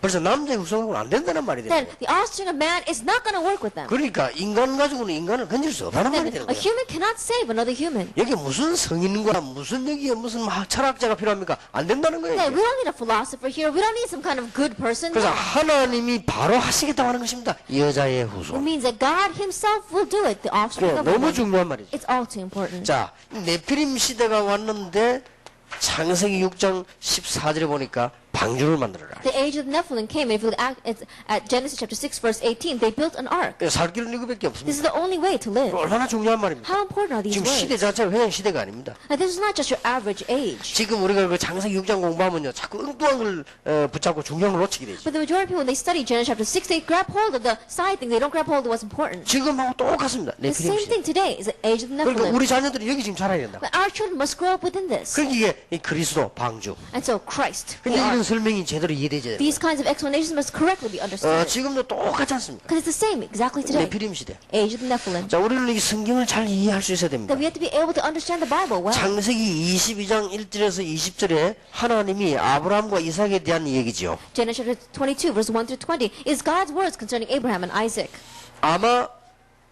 벌써 남자의 후손하고는 안 된다는 말이 되는 Then 거예요. the offspring of man is not going to work with them. 그러니까 인간 가지고는 인간을 건질 수 없다는 말이 Then 되는 a 거예요. human cannot save another human. 여기 무슨 성인과 무슨 여기에 무슨 철학자가 필요합니까? 안 된다는 거예요. Then 이게. we don't need a philosopher here. We don't need some kind of good person. 그래서 No. 하나님이 바로 하시겠다고 하는 것입니다. 여자의 It 후손. means that God himself will do it. The offspring of 너무 woman. 중요한 말이죠. It's all too important. 자, 네피림 시대가 왔는데 창세기 6장 14절에 보니까 방주를 만들어라. The age of the Nephilim came. If you look at Genesis chapter 6, verse 18, they built an ark. 살 길은 이거밖에 This 없습니다. is the only way to live. 얼마나 중요한 말입니다. How important are these 지금 시대 words? 자체가 그냥 시대가 아닙니다. Now, this is not just your average age. 지금 우리가 그 장세기 6장 공부하면요, 자꾸 엉뚱한 걸 붙잡고 중요한 걸 놓치게 되죠. But the majority of people, when they study Genesis chapter 6, they grab hold of the side things. They don't grab hold of what's important. 지금하고 똑같습니다. The 네피림 same 시대. thing today is the age of the 그러니까 Nephilim. 우리 자녀들이 여기 지금 자라야 된다. But our children must grow up within this. 그러니까 이게 이 그리스도 방주. And so Christ, the 근데 이런 ark. 설명이 제대로 이해되죠. These kinds of explanations must correctly be understood. 지금도 똑같지 않습니까? Because it's the same exactly today. 네피림 시대. Age of the Nephilim. 자, 우리는 이 성경을 잘 이해할 수 있어야 됩니다. That we have to be able to understand the Bible well. 창세기 22장 1절에서 20절에 하나님이 아브라함과 이삭에 대한 얘기죠. Genesis chapter 22, verse 1 through 20 is God's words concerning Abraham and Isaac. 아마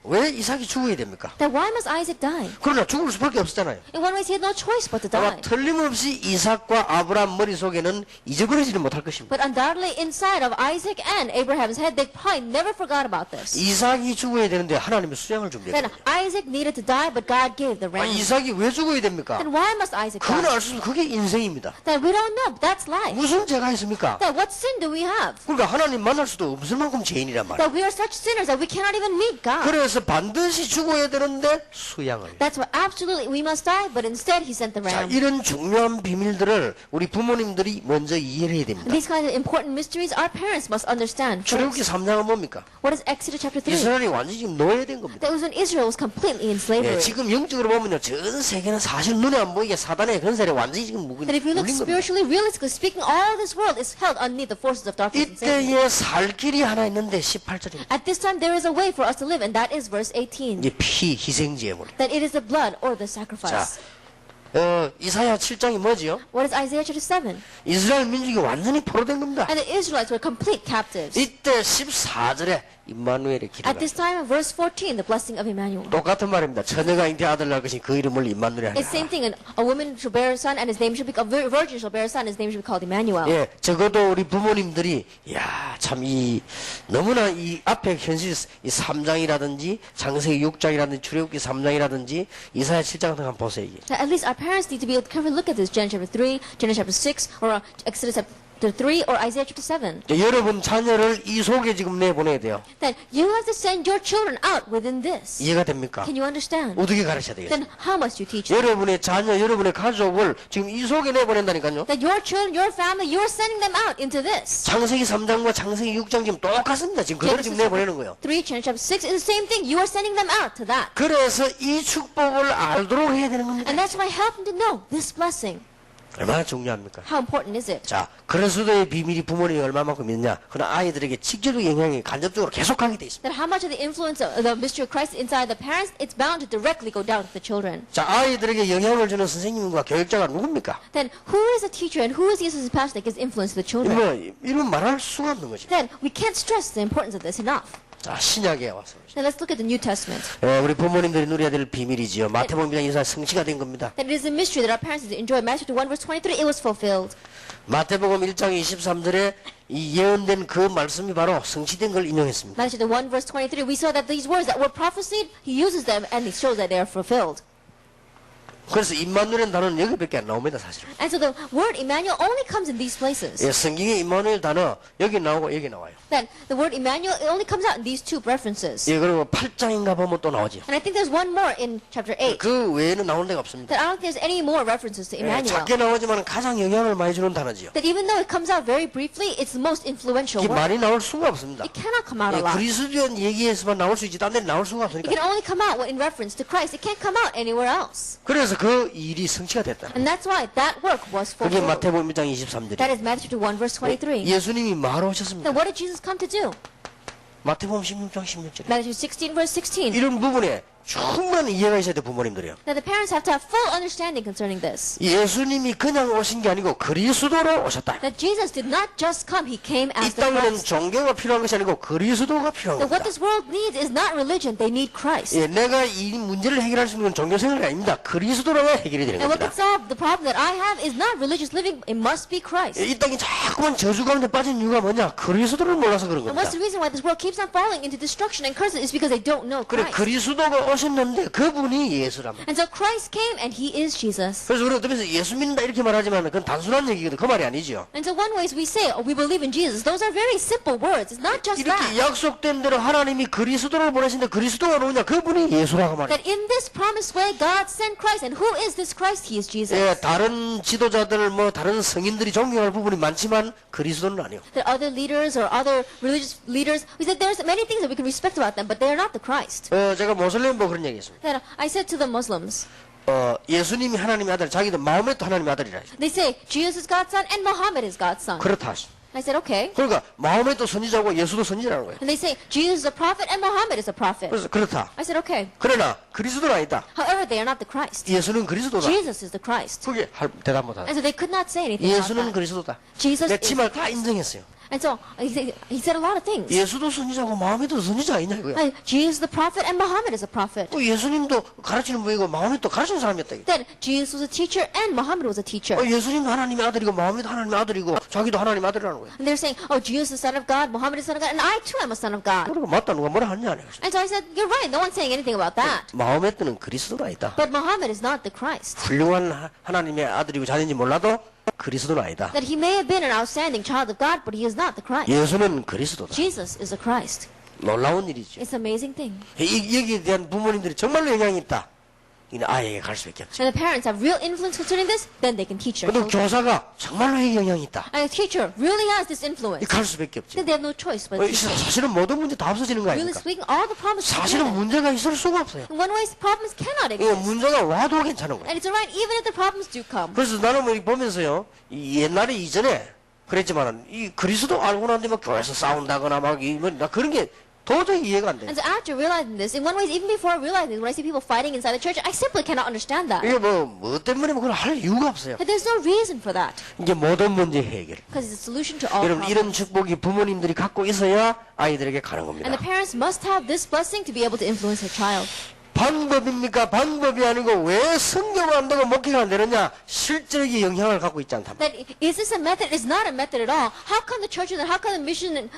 왜 이삭이 죽어야 됩니까? That why must Isaac die? 그러나 죽을 수밖에 없었잖아요. In one way, he had no choice but to 아마 die. 틀림없이 이삭과 아브라함 머릿속에는 잊어버리지는 못할 것입니다. But undoubtedly, inside of Isaac and Abraham's head, they probably never forgot about this. 이삭이 죽어야 되는데 하나님이 수양을 Then 준비했거든요. Isaac needed to die, but God gave the ram. 이삭이 왜 죽어야 됩니까? Then why must Isaac 그건 die? 알 수 없어. 그게 인생입니다. That we don't know. That's life. 무슨 죄가 있습니까? That what sin do we have? 그러니까 하나님 만날 수도 없을 만큼 죄인이란 말이에요. That we are such sinners that we cannot even meet God. 그래서 반드시 죽어야 되는데 수양을. That's why absolutely we must die, but instead he sent the 자, ram. 이런 중요한 비밀들을 우리 부모님들이 먼저 이해를 해야 됩니다. These kinds of important mysteries our parents must understand. 출애굽기 First. 3장은 뭡니까? What is Exodus chapter 3? 이스라엘이 완전히 지금 노예된 겁니다. That was when Israel was completely in slavery. 예, 지금 영적으로 보면요, 전 세계는 사실 눈에 안 보이게 사단의 건설에 완전히 지금 That if you look 물린 겁니다. spiritually, realistically speaking, all this world is held underneath the forces of darkness and Satan. 이때에 살 길이 하나 있는데 18절입니다. At this time, there is a way for us to live, and that is verse 18. 이게 피 희생제물. That it is the blood or the 자, sacrifice. 이사야 7장이 뭐지요? What is Isaiah chapter 7? 이스라엘 민족이 완전히 포로된 겁니다. And the Israelites were complete captives. 이때 14절에 임마누엘의 기리가 At this time, in verse 14, the blessing of Emmanuel. 똑같은 말입니다. 처녀가 잉태 아들 낳을 것이 그 이름을 임마누엘 하리라. It's the same thing. A woman shall bear a son, and his name shall be a virgin shall bear a son, his name shall be called Emmanuel. 예, 적어도 우리 부모님들이 참 너무나 이 앞에 현실 이 3장이라든지 장세기 6장이라든지 출애굽기 3장이라든지 이사야 7장 같은 거 한번 보세요. 이게. At least our parents need to be able to carefully look at this. Genesis chapter 3, Genesis chapter 6, or Exodus chapter 3, or Isaiah chapter 7. 여러분 자녀를 이 속에 지금 내보내야 돼요. That you have to send your children out within this. 이해가 됩니까? Can you understand? 어떻게 가르쳐야 되겠어요? Then how must you teach them? 여러분의 자녀, 여러분의 가족을 지금 이 속에 내보낸다니까요. That your children, your family, you are sending them out into this. 창세기 3장과 창세기 6장 지금 똑같습니다. 지금 그대로 지금 내보내는 거예요. 3, Genesis chapter 6 is the same thing. You are sending them out to that. 그래서 이 축복을 알도록 해야 되는 겁니다. And that's why help them to know this blessing. 얼마나 중요합니까? How important is it? 자, 그리스도의 비밀이 부모님이 얼마만큼 있느냐? 그러나 아이들에게 직접적 영향이 간접적으로 계속하게 돼 있습니다. That how much of the influence of the mystery of Christ inside the parents, it's bound to directly go down to the children. 자, 아이들에게 영향을 주는 선생님과 교육자가 누굽니까? Then who is a teacher and who is the assistant pastor that gives influence to the children? 이런 말할 수가 없는 거죠. Then we can't stress the importance of this enough. 자, 신약에 와서 Now let's look at the New Testament. 우리 부모님들이 누려야 될 비밀이지요. 마태복음 1장 24절 성취가 된 겁니다. That it is a mystery that our parents did enjoy. Matthew 1 verse 23, it was fulfilled. 마태복음 1장 23절에 이 예언된 그 말씀이 바로 성취된 걸 인용했습니다. Matthew 1 verse 23, we saw that these words that were prophesied, he uses them and he shows that they are fulfilled. 그래서 임마누엘 단어는 여기밖에 안 나옵니다, 사실은. And so the word Emmanuel only comes in these places. 예, 성경의 임마누엘 단어 여기 나오고 여기 나와요. Then the word Emmanuel, it only comes out in these two references. 예, 그리고 8장인가 보면 또 나오죠. And I think there's one more in chapter 8. 그 외에는 나오는 데가 없습니다. That I don't think there's any more references to 예, Emmanuel. 작게 나오지만 가장 영향을 많이 주는 단어지요. That even though it comes out very briefly, it's the most influential 이게 word. 많이 나올 수가 없습니다. It cannot come out 예, a lot. 그리스도인 얘기에서만 나올 수 있지 딴 데는 나올 수가 It 없으니까. can only come out in reference to Christ. It can't come out anywhere else. 그래서 그 일이 성취가 됐다. And that's why that work was 그게 fulfilled. 마태복음 1장 That 23절이에요. is Matthew 1 verse 23. 예수님이 말로 오셨습니다. Then what did Jesus come to do? 마태복음 16장 16절에 Matthew 16 verse 16. 이런 부분에 충분한 이해가 있어야 돼 부모님들이요. Now the parents have to have full understanding concerning this. 예수님이 그냥 오신 게 아니고 그리스도로 오셨다. That Jesus did not just come, he came 이 as the 땅에는 Christ. 종교가 필요한 것이 아니고 그리스도가 필요한 That what 겁니다. this world needs is not religion, they need Christ. 예, 내가 이 문제를 해결할 수 있는 건 종교 생활이 아닙니다. 그리스도로가 해결이 되는 And what 겁니다. can solve the problem that I have is not religious living, it must be Christ. 이 땅이 자꾸만 저주 가운데 빠진 이유가 뭐냐? 그리스도를 몰라서 그런 And 겁니다. what's the reason why this world keeps on falling into destruction and curses is because they don't know 그래 Christ. 그리스도가 오셨는데 그분이 예수란 말이에요. And so Christ came and he is Jesus. 그래서 우리가 어떻게 예수 믿는다 이렇게 말하지만 그건 단순한 얘기거든. 그 말이 아니죠. And so one way is we say, oh, we believe in Jesus. Those are very simple words. It's not just 이렇게 that. 약속된 대로 하나님이 그리스도를 보내신데 그리스도가 누구냐? 그분이 예수라고 말이에요. That in this promised way, God sent Christ. And who is this Christ? He is Jesus. 예, 다른 지도자들 뭐 다른 성인들이 존경할 부분이 많지만 그리스도는 아니요. That other leaders or other religious leaders, we said there's many things that we can respect about them, but they are not the Christ. 제가 모슬렘 보고 그런 얘기했습니다. That I said to the Muslims, 예수님이 하나님의 아들, 자기도 마음에도 하나님의 아들이라. they say Jesus is God's son and Muhammad is God's son. 그렇다. I said, okay. 그러니까 마음에도 선지자고 예수도 선지자라는 거예요. And they say Jesus is a prophet and Muhammad is a prophet. 그래서 그렇다. I said, okay. 그러나 그리스도는 아니다. However, they are not the Christ. 예수는 그리스도다. Jesus is the Christ. 그게 대답 못하다. And so they could not say anything about 예수는 that. 그리스도다. Jesus 내 is 치말 다 인정했어요. And so he said a lot of things. 예수도 선지자고 마음에도 선지자 아니냐 이거야. Jesus is the prophet and Muhammad is a prophet. 예수님도 가르치는 분이고 마음에도 가르치는 사람이었다. Then Jesus was a teacher and Muhammad was a teacher. 예수님도 하나님의 아들이고 마음에도 하나님의 아들이고 자기도 하나님의 아들이라는 거예요. And they're saying, oh, Jesus is the son of God, Muhammad is the son of God, and I too am a son of God. 그러니까 맞다 누가 뭐라 하냐. And so I said, you're right, no one's saying anything about that. 마음에 드는 그리스도가 아니다. But Muhammad is not the Christ. 훌륭한 하나님의 아들이고 자녀인지 몰라도 그리스도는 아니다. That he may have been an outstanding child of God, but he is not the Christ. 예수는 그리스도다. Jesus is the Christ. 놀라운 일이죠. It's an amazing thing. 여기에 대한 부모님들이 정말로 영향이 있다. 이는 아이에게 갈 수밖에 없죠. And the parents have real influence concerning this, then they can teach their 근데 children. 교사가 정말로 영향이 있다. And a teacher really has this influence. 갈 수밖에 없죠. Then they have no choice but to teach them. 사실은 모든 문제 다 없어지는 거 Really 아닙니까? speaking, all the problems 사실은 together. 문제가 있을 수가 없어요. In one way, problems cannot 이 exist. 문제가 와도 괜찮은 거예요. And it's alright even if the problems do come. 그래서 나는 뭐 보면서요, 이 옛날에 이전에 그랬지만은 이 그리스도 알고 난 뒤에 막 교회에서 싸운다거나 나 그런 게 도저히 이해가 안 돼. And so after realizing this, in one way, even before realizing this, when I see people fighting inside the church, I simply cannot understand that. 이게 뭐 때문에 그걸 할 이유가 없어요. But there's no reason for that. 이게 모든 문제 해결. Because it's a solution to all 여러분 이런 problems. 축복이 부모님들이 갖고 있어야 아이들에게 가는 And 겁니다. the parents must have this blessing to be able to influence their child. 방법입니까? 방법이 아니고 왜 성경 안 되고 목회가 안 되느냐? 실제적인 영향을 갖고 있지 않다. That is this a method? It's not a method at all. How come the churches and how come the mission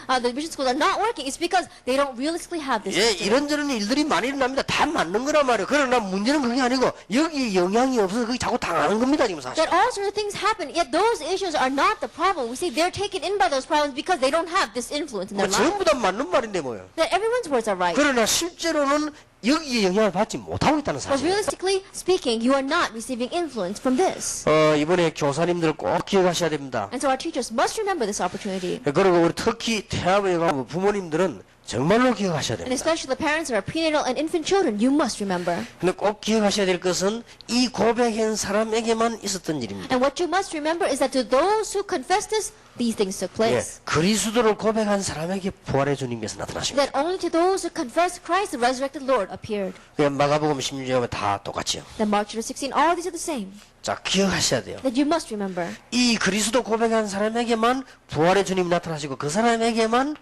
schools are not working? It's because they don't realistically have this. 예, system. 이런저런 일들이 많이 일어납니다. 다 맞는 거란 말이에요. 그러나 문제는 그게 아니고 여기 영향이 없어서 그게 자꾸 당하는 겁니다. 지금 사실. That all sorts of things happen, yet those issues are not the problem. We see they're taken in by those problems because they don't have this influence in 뭐 their life. 전부 다 맞는 말인데 뭐요. That everyone's words are right. 그러나 실제로는 여기에 영향을 받지 못하고 있다는 But 사실. realistically speaking, you are not receiving influence from this. 이번에 교사님들 꼭 기억하셔야 됩니다. And so our teachers must remember this opportunity. 그리고 우리 특히 태아부에 가면 부모님들은 정말로 기억하셔야 And 됩니다. especially the parents of our prenatal and infant children, you must remember. 근데 꼭 기억하셔야 될 것은 이 고백한 사람에게만 있었던 일입니다. And what you must remember is that to those who confess this, these things took 예, place. 그리스도를 고백한 사람에게 부활의 주님께서 나타나십니다. That only to those who confess Christ, the resurrected Lord, appeared. 마가복음 16장에 다 똑같이요. Then Mark chapter 16, all these are the same. 자, 기억하셔야 돼요. That you must remember. 이 그리스도 고백한 사람에게만 부활의 주님이 나타나시고 그 사람에게만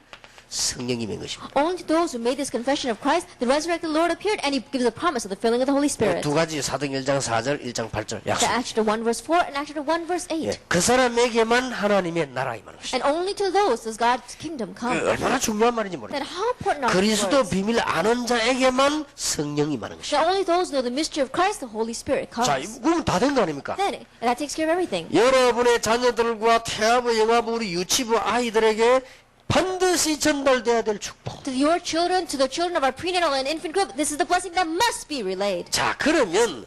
성령이 된 것입니다. Only to those who made this confession of Christ, the resurrected Lord appeared, and He gives a promise of the filling of the Holy Spirit. 두 가지 사도행 1장 4절, 1장 8절 The 약속. Acts chapter 1 verse 4 and Acts chapter 1 verse 8. 예, 그 사람에게만 하나님의 나라 임하는 것입니다. And only to those does God's kingdom come. 얼마나 중요한 말인지 모르겠어요. That how important are these 그리스도 words? 비밀 아는 자에게만 성령이 임하는 것입니다. That only those who know the mystery of Christ, the Holy Spirit 자, comes. 그러면 다 된 거 아닙니까? Then that takes care of everything. 여러분의 자녀들과 태아부, 영아부, 우리 유치부 아이들에게 반드시 전달돼야 될 축복. To your children, to the children of our prenatal and infant group, this is the blessing that must be relayed. 자, 그러면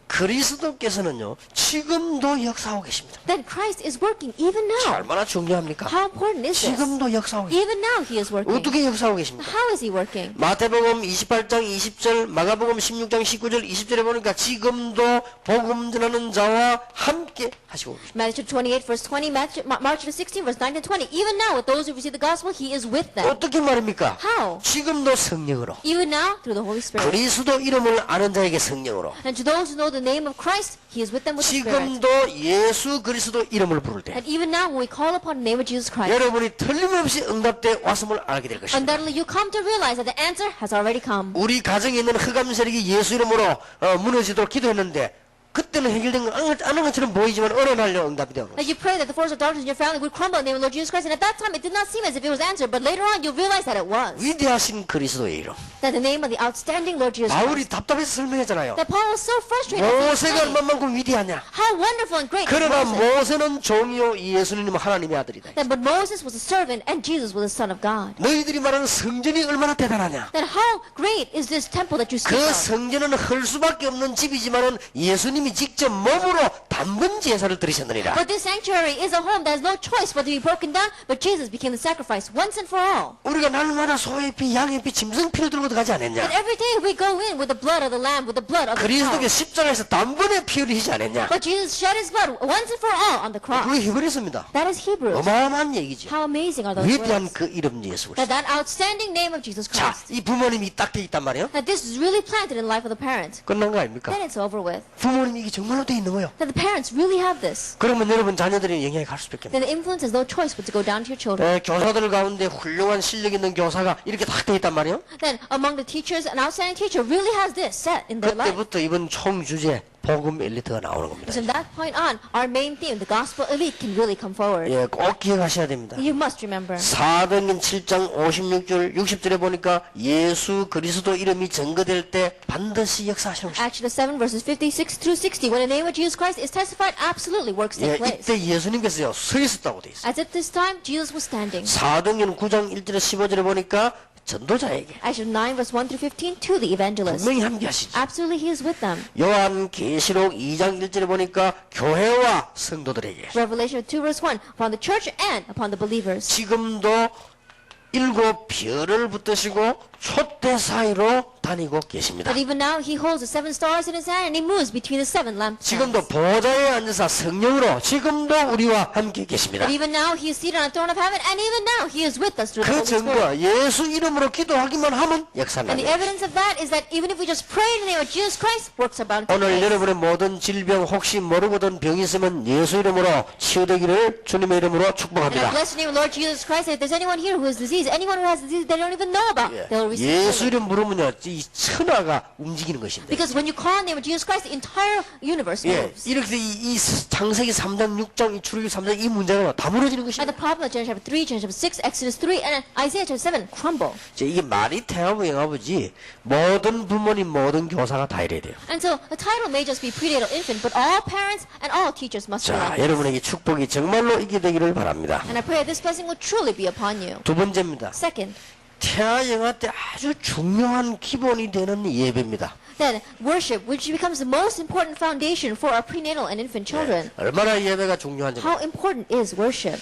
그리스도께서는요 지금도 역사하고 계십니다. Then Christ is working even 자, now. 얼마나 중요합니까? How important is this? 지금도 역사하고 계십니다. Even now He is working. 어떻게 역사하고 계십니까? How is He working? 마태복음 28장 20절, 마가복음 16장 19절, 20절에 보니까 지금도 복음 전하는 자와 함께 하시고 계십니다. Matthew 28 verse 20, Mark chapter 16 verse 9 and 20. Even now with those who receive the gospel, He is with them. 어떻게 말입니까? How? 지금도 성령으로 Even now through the Holy Spirit. 그리스도 이름을 아는 자에게 성령으로 And to those who know the name of Christ, He is with them with the Spirit. 지금도 예수 그리스도 이름을 부를 때 And even now when we call upon the name of Jesus Christ, 여러분이 틀림없이 응답돼 왔음을 알게 될 것입니다. undoubtedly you come to realize that the answer has already come. 우리 가정에 있는 흑암 세력이 예수 이름으로 무너지도록 기도했는데 그때는 해결된 건 안 하는 것처럼 보이지만 어느 날요 응답이 되는 거예요. Like you pray that the force of darkness in your family would crumble in the name of Lord Jesus Christ, and at that time it did not seem as if it was answered, but later on you realize that it was. 위대하신 그리스도의 이름. That the name of the outstanding Lord Jesus 바울이 Christ. 답답해서 설명했잖아요. That Paul was so frustrated. as he 모세가 explained 얼마만큼 위대하냐. How wonderful and great is 그러나 Moses. 모세는 종이요 예수님은 하나님의 아들이다. That but Moses was a servant and Jesus was the son of God. 너희들이 말하는 성전이 얼마나 대단하냐. That how great is this temple that you speak 그 of? 성전은 헐 수밖에 없는 집이지만은 예수님이 직접 몸으로 단번 제사를 드리셨느니라. But this sanctuary is a home that has no choice but to be broken down, but Jesus became the sacrifice once and for all. 우리가 날마다 소의 피, 양의 피, 짐승 피를 들고 들어가지 않았냐. And every day we go in with the blood of the lamb, with the blood of the 그리스도께 cow. 십자가에서 단번에 피 흘리지 않았냐. But Jesus shed his blood once and for all on the cross. 그게 히브리서입니다. That is Hebrew. 어마어마한 얘기죠. How amazing are those 위대한 words? 그 이름 예수 그리스도. That outstanding name of Jesus 자, Christ. 이 부모님이 딱 돼 있단 말이에요. That this is really planted in the life of the parent. 끝난 거 아닙니까? Then it's over with. 부모님이 이게 정말로 돼 있는 거예요. That the parents really have this. 그러면 여러분 자녀들이 영향이 갈 수밖에 없어요. Then the influence has no choice but to go down to your children. 교사들 가운데 훌륭한 실력 있는 교사가 이렇게 딱 돼 있단 말이에요. Then among the teachers, an outstanding teacher really has this set in their life. 그때부터 이번 총 주제 복음 엘리트가 나오는 겁니다. From that point on, our main theme, the gospel elite, can really come forward. 예, 꼭 기억하셔야 됩니다. You must remember. 사도행전 7장 56절 60절에 보니까 예수 그리스도 이름이 증거될 때 반드시 역사하시는 것입니다. Acts 7 verses 56 through 60. When the name of Jesus Christ is testified, absolutely works 예, take place. 이때 예수님께서요 서 있었다고 돼 있어요. As at this time, Jesus was standing. 사도행전 9장 1절에 15절에 보니까 전도자에게 Acts 9 verse 1 through 15 to the evangelists. 분명히 함께하시죠. Absolutely, he is with them. 요한 계시록 2장 1절에 보니까 교회와 성도들에게 Revelation 2 verse 1 upon the church and upon the believers. 지금도 7 별을 붙드시고 촛대 사이로 다니고 계십니다. But even now, he holds the 7 stars in his hand and he moves between the 7 lampstands. 지금도 보좌에 앉아서 성령으로 지금도 우리와 함께 계십니다. But even now, he is seated on the throne of heaven, and even now, he is with us through the 그 Holy Spirit. 증거와 예수 이름으로 기도하기만 하면 역사는 And the 나요. evidence of that is that even if we just pray in the name of Jesus Christ, works are bound to 오늘 take place. 여러분의 모든 질병 혹시 모르고든 병이 있으면 예수 이름으로 치유되기를 주님의 이름으로 And I 축복합니다. bless the name of Lord Jesus Christ. If there's anyone here who has disease, anyone who has disease they don't even know about, they'll receive 예수 healing. 이름 부르면요 이 천하가 움직이는 것인데 Because when you call on the name of Jesus Christ, the entire universe 예, moves. 이렇게 이 창세기 3장 6장 이 출애굽기 3장 이 문제가 다 무너지는 And 것입니다. the problem of Genesis chapter 3, Genesis chapter 6, Exodus 3, and Isaiah chapter 7 crumble. 이게 말이 태아부 영아부지 모든 부모님 모든 교사가 다 이래야 돼요. And so the title may just be prenatal infant, but all parents and all teachers must be 자, like this. 여러분에게 축복이 정말로 있게 되기를 바랍니다. And I pray that this blessing will truly be upon you. 두 번째입니다. Second, 태아 영아 때 아주 중요한 기본이 되는 예배입니다. then worship, which becomes the most important foundation for our prenatal and infant children. 얼마나 예배가 중요한지. How important is worship?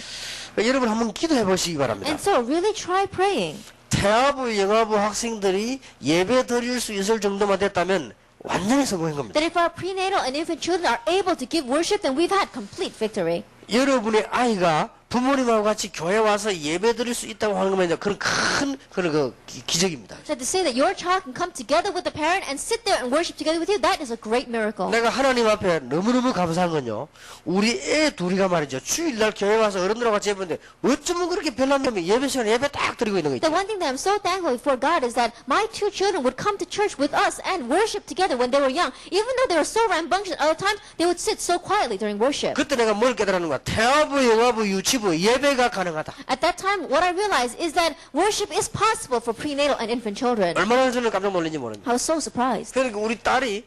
여러분 한번 기도해 보시기 바랍니다. And so really try praying. 태아부 영아부 학생들이 예배 드릴 수 있을 정도만 됐다면 완전히 성공한 겁니다. That if our prenatal and infant children are able to give worship, then we've had complete victory. 여러분의 아이가 부모님하고 같이 교회 와서 예배 드릴 수 있다고 하는 것만 그런 큰 그런 기적입니다. So to say that your child can come together with the parent and sit there and worship together with you, that is a great miracle. 내가 하나님 앞에 너무너무 감사한 건요. 우리 애 둘이가 말이죠. 주일날 교회 와서 어른들하고 같이 예배인데 어쩌면 그렇게 별난 놈이 예배 시간에 예배 딱 드리고 있는 거 The 있죠. one thing that I'm so thankful for God is that my 2 children would come to church with us and worship together when they were young. Even though they were so rambunctious other times, they would sit so quietly during worship. 그때 내가 뭘 깨달았는 거야. 태아부, 영아부, 유치부 예배가 가능하다. At that time, what I realized is that worship is possible for prenatal and infant children. 얼마나 저는 깜짝 놀랐는지 모릅니다. I was so surprised. 그러니까 우리 딸이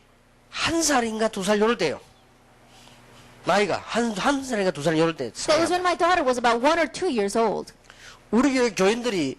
1살인가 2살 요럴 때요. 나이가 한 살인가 2살 요럴 때. That was when my daughter was about 1 or 2 years old. 우리 교회 교인들이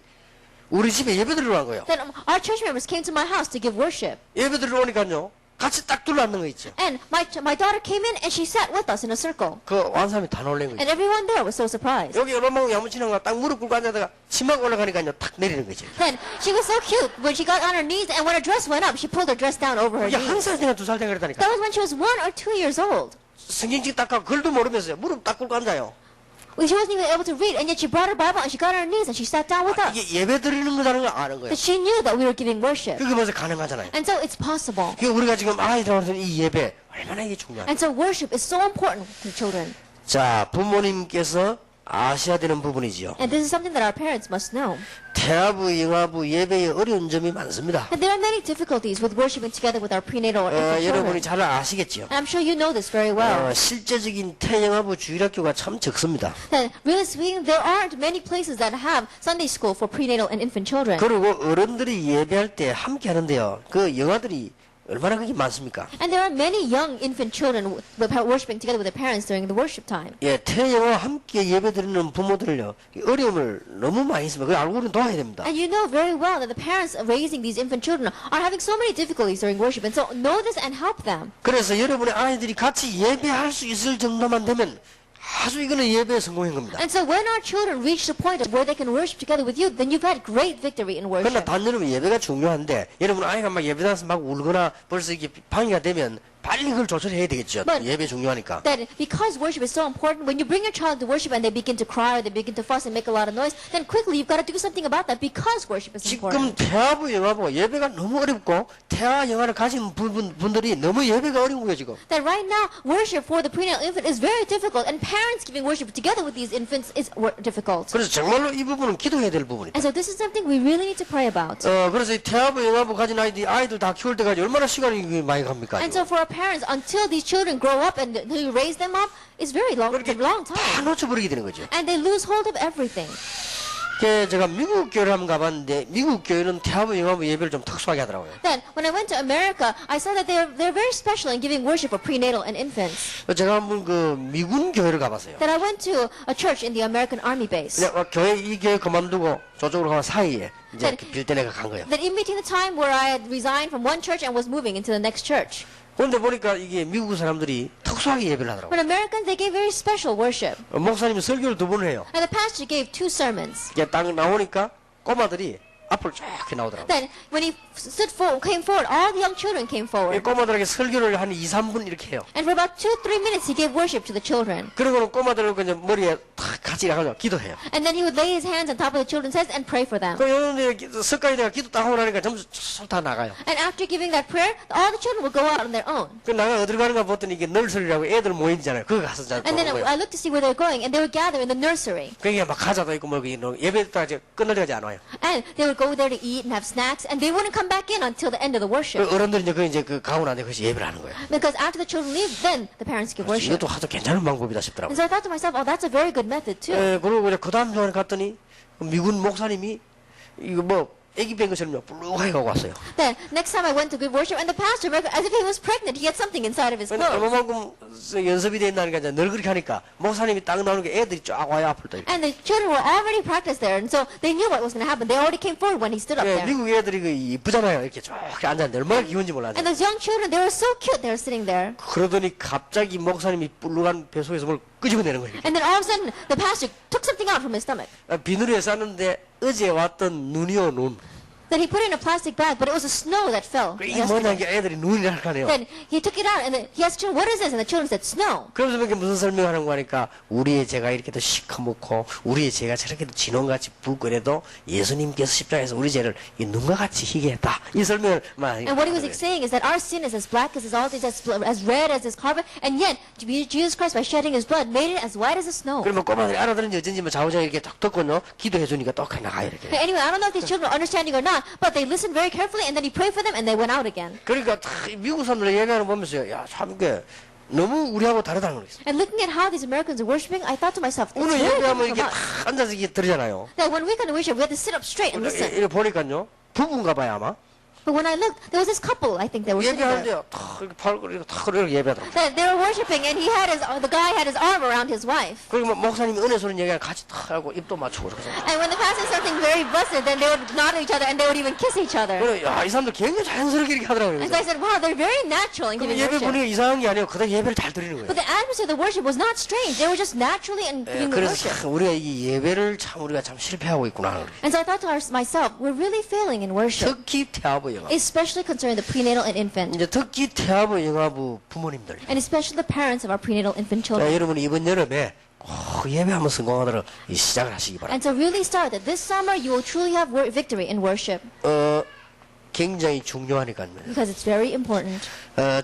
우리 집에 예배 드리러 간 거예요. Then our church members came to my house to give worship. 예배 드리러 오니까요. 같이 딱 둘러앉는 거 있죠. And my daughter came in and she sat with us in a circle. 그 완삼이 다 놀란 거 있죠. And everyone there was so surprised. 여기 얼마만큼 야무치는 거딱 무릎 꿇고 앉아다가 치마가 올라가니까요. 탁 내리는 거죠. Then she was so cute. When she got on her knees and when her dress went up, she pulled her dress down over her 이게 한 knees. 살 되나 2살 되나 그랬다니까. That was when she was 1 or 2 years old. 성경책 닦아 글도 모르면서요. 무릎 딱 꿇고 앉아요. She wasn't even able to read, and yet she brought her Bible and she got on her knees and she sat down with us. 이게 예배 드리는 거라는 걸 아는 거예요. That she knew that we were giving worship. 그게 벌써 가능하잖아요. And so it's possible. 그러니까 우리가 지금 아이들한테 이 예배 얼마나 이게 중요한지. And so worship is so important to children. 자, 부모님께서 아셔야 되는 부분이지요. And this is something that our parents must know. 태아부, 영아부 예배에 어려운 점이 많습니다. And there are many difficulties with worshiping together with our prenatal or infant 여러분이 children. 잘 아시겠지요. And I'm sure you know this very well. 실제적인 태영아부 주일학교가 참 적습니다. That really speaking, there aren't many places that have Sunday school for prenatal and infant children. 그리고 어른들이 예배할 때 함께 하는데요. 그 영아들이 얼마나 그게 많습니까? And there are many young infant children worshiping together with their parents during the worship time. 예, 태영아와 함께 예배드리는 부모들은요, 이 어려움을 너무 많이 있습니다. 그걸 알고 우리는 도와야 됩니다. And you know very well that the parents raising these infant children are having so many difficulties during worship, and so know this and help them. 그래서 여러분의 아이들이 같이 예배할 수 있을 정도만 되면 아주 이거는 예배에 성공한 겁니다. And so when our children reach the point of where they can worship together with you, then you've had great victory in 그러나 worship. 단 여러분 예배가 중요한데 여러분 아이가 막 예배당에서 막 울거나 벌써 이게 방해가 되면 빨리 그걸 조절해야 되겠죠. But- 예배 중요하니까. That because worship is so important, when you bring your child to worship and they begin to cry or they begin to fuss and make a lot of noise, then quickly you've got to do something about that because worship is 지금 important. 태아부 영아부 예배가 너무 어렵고 태아 영아를 가진 분들이 너무 예배가 어려운 거예요 지금. That right now, worship for the prenatal infant is very difficult, and parents giving worship together with these infants is difficult. 그래서 정말로 이 부분은 기도해야 될 부분이다. And so this is something we really need to pray about. 그래서 이 태아부 영아부 가진 아이들 다 키울 때까지 얼마나 시간이 많이 갑니까? And so for our parents, until these children grow up and until you raise them up, it's very long, 그렇게 long 다 time. 놓쳐버리게 되는 거죠. And they lose hold of everything. 제가 미국 교회를 한번 가봤는데 미국 교회는 태아부 영아부 예배를 좀 특수하게 하더라고요. Then, when I went to America, I saw that they're very special in giving worship for prenatal and infants. 제가 한번 그 미군 교회를 가봤어요. That I went to a church in the American Army base. 그냥 이 교회 그만두고 저쪽으로 가는 사이에 이제 빌 때 내가 간 거예요. That in between the time where I had resigned from one church and was moving into the next church. 그런데 보니까 이게 미국 사람들이 특수하게 예배를 하더라고요. But Americans, they gave very special worship. 목사님이 설교를 2번 해요. And the pastor gave 2 sermons. 이게 딱 나오니까 꼬마들이 앞으로 쫙 나오더라고요. Then, when he came forward, all the young children came 이 forward. 꼬마들에게 설교를 한 2, 3분 이렇게 해요. And for about 2-3 minutes, he gave worship to the children. 그리고는 꼬마들을 그냥 머리에 탁 같이 나가서 기도해요. And then he would lay his hands on top of the children's heads and pray for them. 그 여러분들이 석가에 내가 기도 딱 하고 나니까 전부 다 나가요. And after giving that prayer, all the children would go out on their own. 그 나가 어디로 가는가 봤더니 이게 널설이라고 애들 모임이잖아요. 그거 가서 잘 And then 보는 거예요. I looked to see where they were going, and they would gather in the nursery. 그게 막 과자도 있고 뭐 예배 때까지 끝날 때까지 안 와요. And they would go there to eat and have snacks, and they wouldn't come back in until the end of the 그 worship. 어른들이 이제 그 가고 나서 거기서 예배를 하는 거예요. Because after the children leave, then the parents give worship. 이것도 아주 괜찮은 방법이다 And 싶더라고요. so I thought to myself, oh, that's a very good method too. 그리고 이제 그 다음 주에 갔더니 미군 목사님이 이거 뭐 애기 뺀 것처럼 불룩하게 가고 왔어요. Then next time I went to give worship, and the pastor, as if he was pregnant, he had something inside of his clothes. 얼마만큼 연습이 돼 있나니까 이제 늘 그렇게 하니까 목사님이 딱 나오는 게 애들이 쫙 와요 앞을 또. And the children were already practiced there, and so they knew what was going to happen. They already came forward when he stood up there. 미국 애들이 그 이쁘잖아요. 이렇게 쫙 앉았는데 얼마나 귀여운지 몰라요. And those young children, they were so cute. They were sitting there. 그러더니 갑자기 목사님이 불룩한 배 속에서 뭘 끄집어내는 거예요. And then all of a sudden, the pastor took something out from his stomach. 비누리에 쌌는데 어제 왔던 눈이요 눈. That he put it in a plastic bag, but it was the snow that fell. 이게 뭐냐 이게 애들이 눈이라 하네요. Then he took it out, and then he asked children, what is this? And the children said, snow. 그러면서 이게 무슨 설명하는 거니까 우리의 죄가 이렇게도 시커멓고 우리의 죄가 저렇게도 진홍같이 붉거려도 예수님께서 십자가에서 우리 죄를 이 눈과 같이 희게 했다. 이 설명을 막 And what he was saying is that our sin is as black as his altar, as red as his carpet, and yet Jesus Christ, by shedding his blood, made it as white as the snow. 그러면 꼬마들이 알아들은지 어쩐지 뭐 좌우좌우 이렇게 딱 듣고요 기도해 주니까 똑같이 나가요 이렇게. Anyway, I don't know if these children are understanding or not, but they listened very carefully, and then he prayed for them, and they went out again. 그러니까 미국 사람들 얘기하는 거 보면서 야참 이게 너무 우리하고 다르다는 거 있어요. And looking at how these Americans are worshiping, I thought to myself, it's 오늘 very 예배하면 different 이게 from 탁 us. 앉아서 이게 들으잖아요. That when we come to worship, we have to sit up straight and listen. 이렇게 보니까요 부부인가 봐요 아마. But when I looked, there was this couple, I think they were sitting there. 예배하는데 탁 이렇게 팔 이렇게 탁 이렇게 예배하더라고. That they were worshiping, and the guy had his arm around his wife. 그리고 목사님이 은혜 소리 얘기하면 같이 탁 하고 입도 맞추고 그래서. And when the pastor said something very blessed, then they would nod at each other, and they would even kiss each other. 그래 야이 사람들 굉장히 자연스럽게 이렇게 하더라고요. And so I said, wow, they're very natural in 그럼 giving 예배 worship. 분위기가 이상한 게 아니에요. 그대로 예배를 잘 드리는 거예요. But the atmosphere of the worship was not strange. They were just naturally in giving the 그래서 worship. 참 우리가 이 예배를 참 우리가 참 실패하고 있구나. And so I thought to myself, we're really failing in worship, 특히 태아부 영아. especially concerning the prenatal and infant, 이제 특히 태아부 영아부 부모님들. and especially the parents of our prenatal infant 자, children. 여러분 이번 여름에 꼭 예배하면 성공하도록 이 시작을 하시기 바랍니다. And to really start that this summer you will truly have victory in worship. 굉장히 중요하니까요. because it's very important.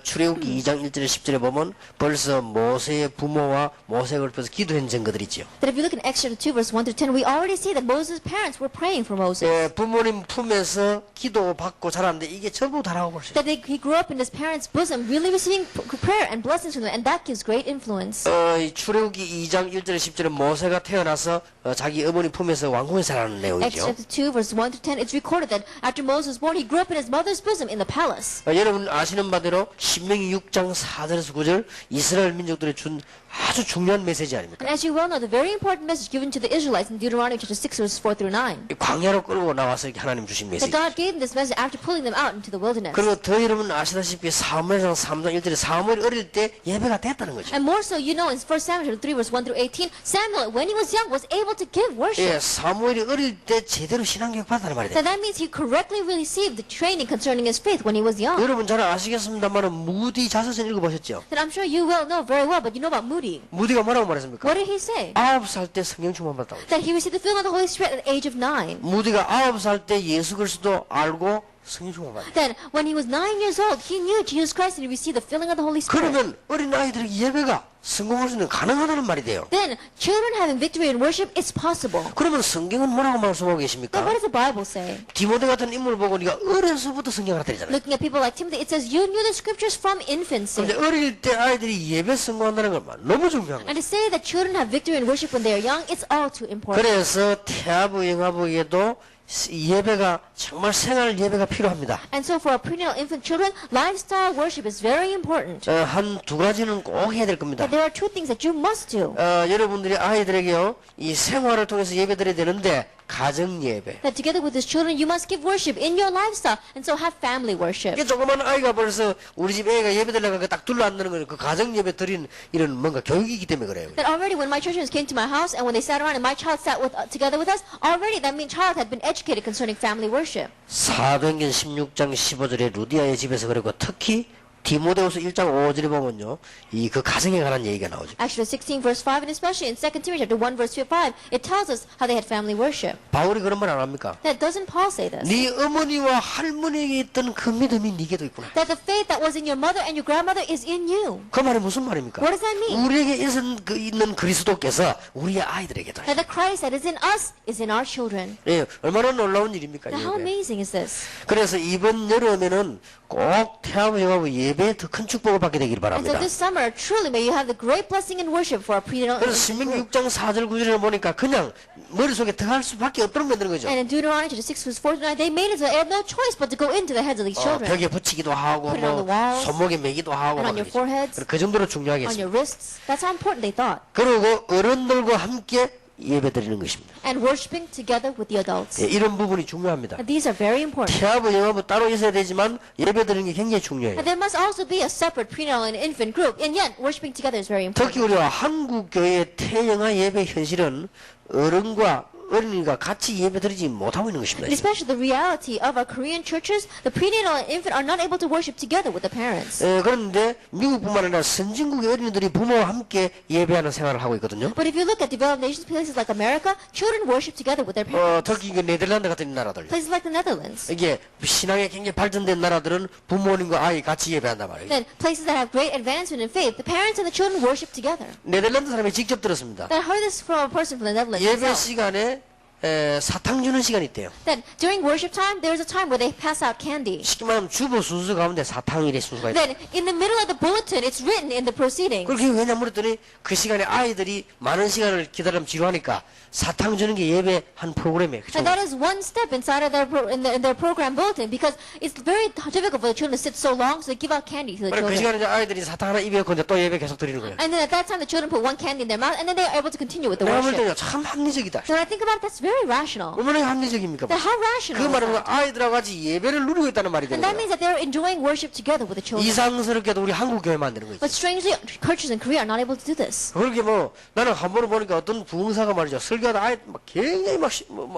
출애굽기 2장 1절에 10절에 보면 벌써 모세의 부모와 모세가 옆에서 기도한 증거들 있죠. That if you look in Exodus 2 verse 1 through 10, we already see that Moses' parents were praying for Moses. 부모님 품에서 기도받고 자랐는데 이게 전부 다라고 볼 수 있어요. That he grew up in his parents' bosom, really receiving prayer and blessings from them, and that gives great influence. 이 출애굽기 2장 1절에 10절에 모세가 태어나서 자기 어머니 품에서 왕궁에 자라는 내용이죠. Exodus 2 verse 1 through 10, it's recorded that after Moses was born, he grew up in his mother's bosom in the palace. 여러분 아시는 바대로 신명기 6장 4절에서 9절 이스라엘 민족들이 준 아주 중요한 메시지 아닙니까? And as you well know, the very important message given to the Israelites in Deuteronomy chapter 6 verses 4 through 9. 광야로 끌고 나와서 이렇게 하나님 주신 That 메시지. God gave them this message after pulling them out into the wilderness. 그리고 더 여러분 아시다시피 사무엘상 3장 1절에 사무엘이 어릴 때 예배가 됐다는 거죠. And more so, you know, in 1 Samuel 3 verse 1 through 18, Samuel, when he was young, was able to give worship. 예, 사무엘이 어릴 때 제대로 신앙교육 받았다는 말이에요. So that means he correctly received the training concerning his faith when he was young. 여러분 잘 아시겠습니다만 무디 자서전 읽어보셨죠? That I'm sure you will know very well, but you know about Moody. 무디가 뭐라고 말했습니까? What did he say? 9살 때 성령 충만 받았다고. That he received the filling of the Holy Spirit at the age of 9. 무디가 9살 때 예수 그리스도 알고 성령 충만 받았다. Then, when he was 9 years old, he knew Jesus Christ and he received the filling of the Holy Spirit. 그러면 어린 아이들에게 예배가 성공할 수 있는 가능하다는 말이 돼요. Then, children having victory in worship, it's possible. 그러면 성경은 뭐라고 말씀하고 Then 계십니까? what does the Bible say? 디모데 같은 인물을 보고 네가 어려서부터 성경을 알았다잖아요. Looking at people like Timothy, it says you knew the scriptures from infancy. 근데 어릴 때 아이들이 예배 성공한다는 건 너무 중요한 거예요. And to say that children have victory in worship when they are young, it's all too important. 그래서 태아부 영아부에도 예배가 정말 생활 예배가 필요합니다. And so for our prenatal infant children, lifestyle worship is very important. 한 두 가지는 꼭 해야 될 겁니다. But there are two things that you must do. 여러분들이 아이들에게요 이 생활을 통해서 예배드려야 되는데 가정 예배. That together with these children, you must give worship in your lifestyle, and so have family worship. 이게 조그만 아이가 벌써 우리 집 애가 예배드리려고 딱 둘러앉는 거는 그 가정 예배 드린 이런 뭔가 교육이기 때문에 그래요. That already when my children came to my house and when they sat around and my child sat together with us, already that means child had been educated concerning family worship. 사도행전 16장 15절에 루디아의 집에서 그리고 특히 디모데후서 1장 5절에 보면요. 이 그 가정에 관한 얘기가 나오죠. Exodus 16 verse 5 and especially in 2 Timothy chapter 1 verse 5, it tells us how they had family worship. 바울이 그런 말 안 합니까? That doesn't Paul say this? 네 어머니와 할머니에게 있던 그 믿음이 네게도 있구나. That the faith that was in your mother and your grandmother is in you. 그 말이 무슨 말입니까? What does that mean? 우리에게 있는 그리스도께서 우리의 아이들에게도. That the Christ that is in us is in our children. 예, 얼마나 놀라운 일입니까? Now how 예배. amazing is this? 그래서 이번 여름에는 꼭 태아부 영아부 예배에 더 큰 축복을 받게 되기를 And so 바랍니다. this summer, truly may you have the great blessing in worship for our prenatal 그래서 infant 신명기 group. 6장 4절 9절을 보니까 그냥 머릿속에 들어갈 수밖에 없도록 만드는 거죠. And in Deuteronomy chapter 6 verse 4 to 9, they made it so they had no choice but to go into the heads of these children. 벽에 붙이기도 하고 Put it on the 뭐 walls, 손목에 매기도 하고 and on 막 your 그러죠. foreheads, 그 정도로 중요하게 on your 했습니다. wrists. That's how important they thought. 그리고 어른들과 함께 예배드리는 것입니다. And worshiping together with the adults. 예, 이런 부분이 중요합니다. And these are very important. 태아부 영아부 따로 있어야 되지만 예배드리는 게 굉장히 중요해요. And there must also be a separate prenatal and infant group. And yet, worshiping together is very 특히 important. 우리가 한국 교회의 태영아 예배 현실은 어른과 어린이가 같이 예배드리지 못하고 있는 것입니다. And especially the reality of our Korean churches, the prenatal and infant are not able to worship together with the parents. 그런데 미국뿐만 아니라 선진국의 어린이들이 부모와 함께 예배하는 생활을 하고 있거든요. But if you look at developed nations, places like America, children worship together with their parents. 특히 그 네덜란드 같은 나라들. Places like the Netherlands. 이게 신앙에 굉장히 발전된 나라들은 부모님과 아이 같이 예배한단 말이에요. Then places that have great advancement in faith, the parents and the children worship together. 네덜란드 사람이 직접 들었습니다. I heard this from a person from the Netherlands. 예배 himself. 시간에 사탕 주는 시간이 있대요. That during worship time, there is a time where they pass out candy. 쉽게 말하면 주보 순서 가운데 사탕이래 순서가 있대요. Then in the middle of the bulletin, it's written in the proceedings. 그렇게 왜냐면 그랬더니 그 시간에 아이들이 많은 시간을 기다리면 지루하니까 사탕 주는 게 예배 한 프로그램이에요. And that is one step inside of in their program bulletin because it's very difficult for the children to sit so long, so they give out candy to the 그 children. 시간에 이제 아이들이 사탕 하나 입에 건데 또 예배 계속 드리는 거예요. And then at that time, the children put one candy in their mouth, and then they are able to continue with the 내가 볼 worship. 때는 참 합리적이다. So when I think about it, that's very rational. 얼마나 합리적입니까? Then how 그 rational is 말은 that? 아이들하고 같이 예배를 누리고 있다는 말이 되는 And that 거예요. means that they're enjoying worship together with the children. 이상스럽게도 우리 한국 교회만 되는 거죠. But strangely, churches in Korea are not able to do this. 그렇게 뭐 나는 한 번을 보니까 어떤 부흥사가 말이죠. 설교하다 아이 막 굉장히 막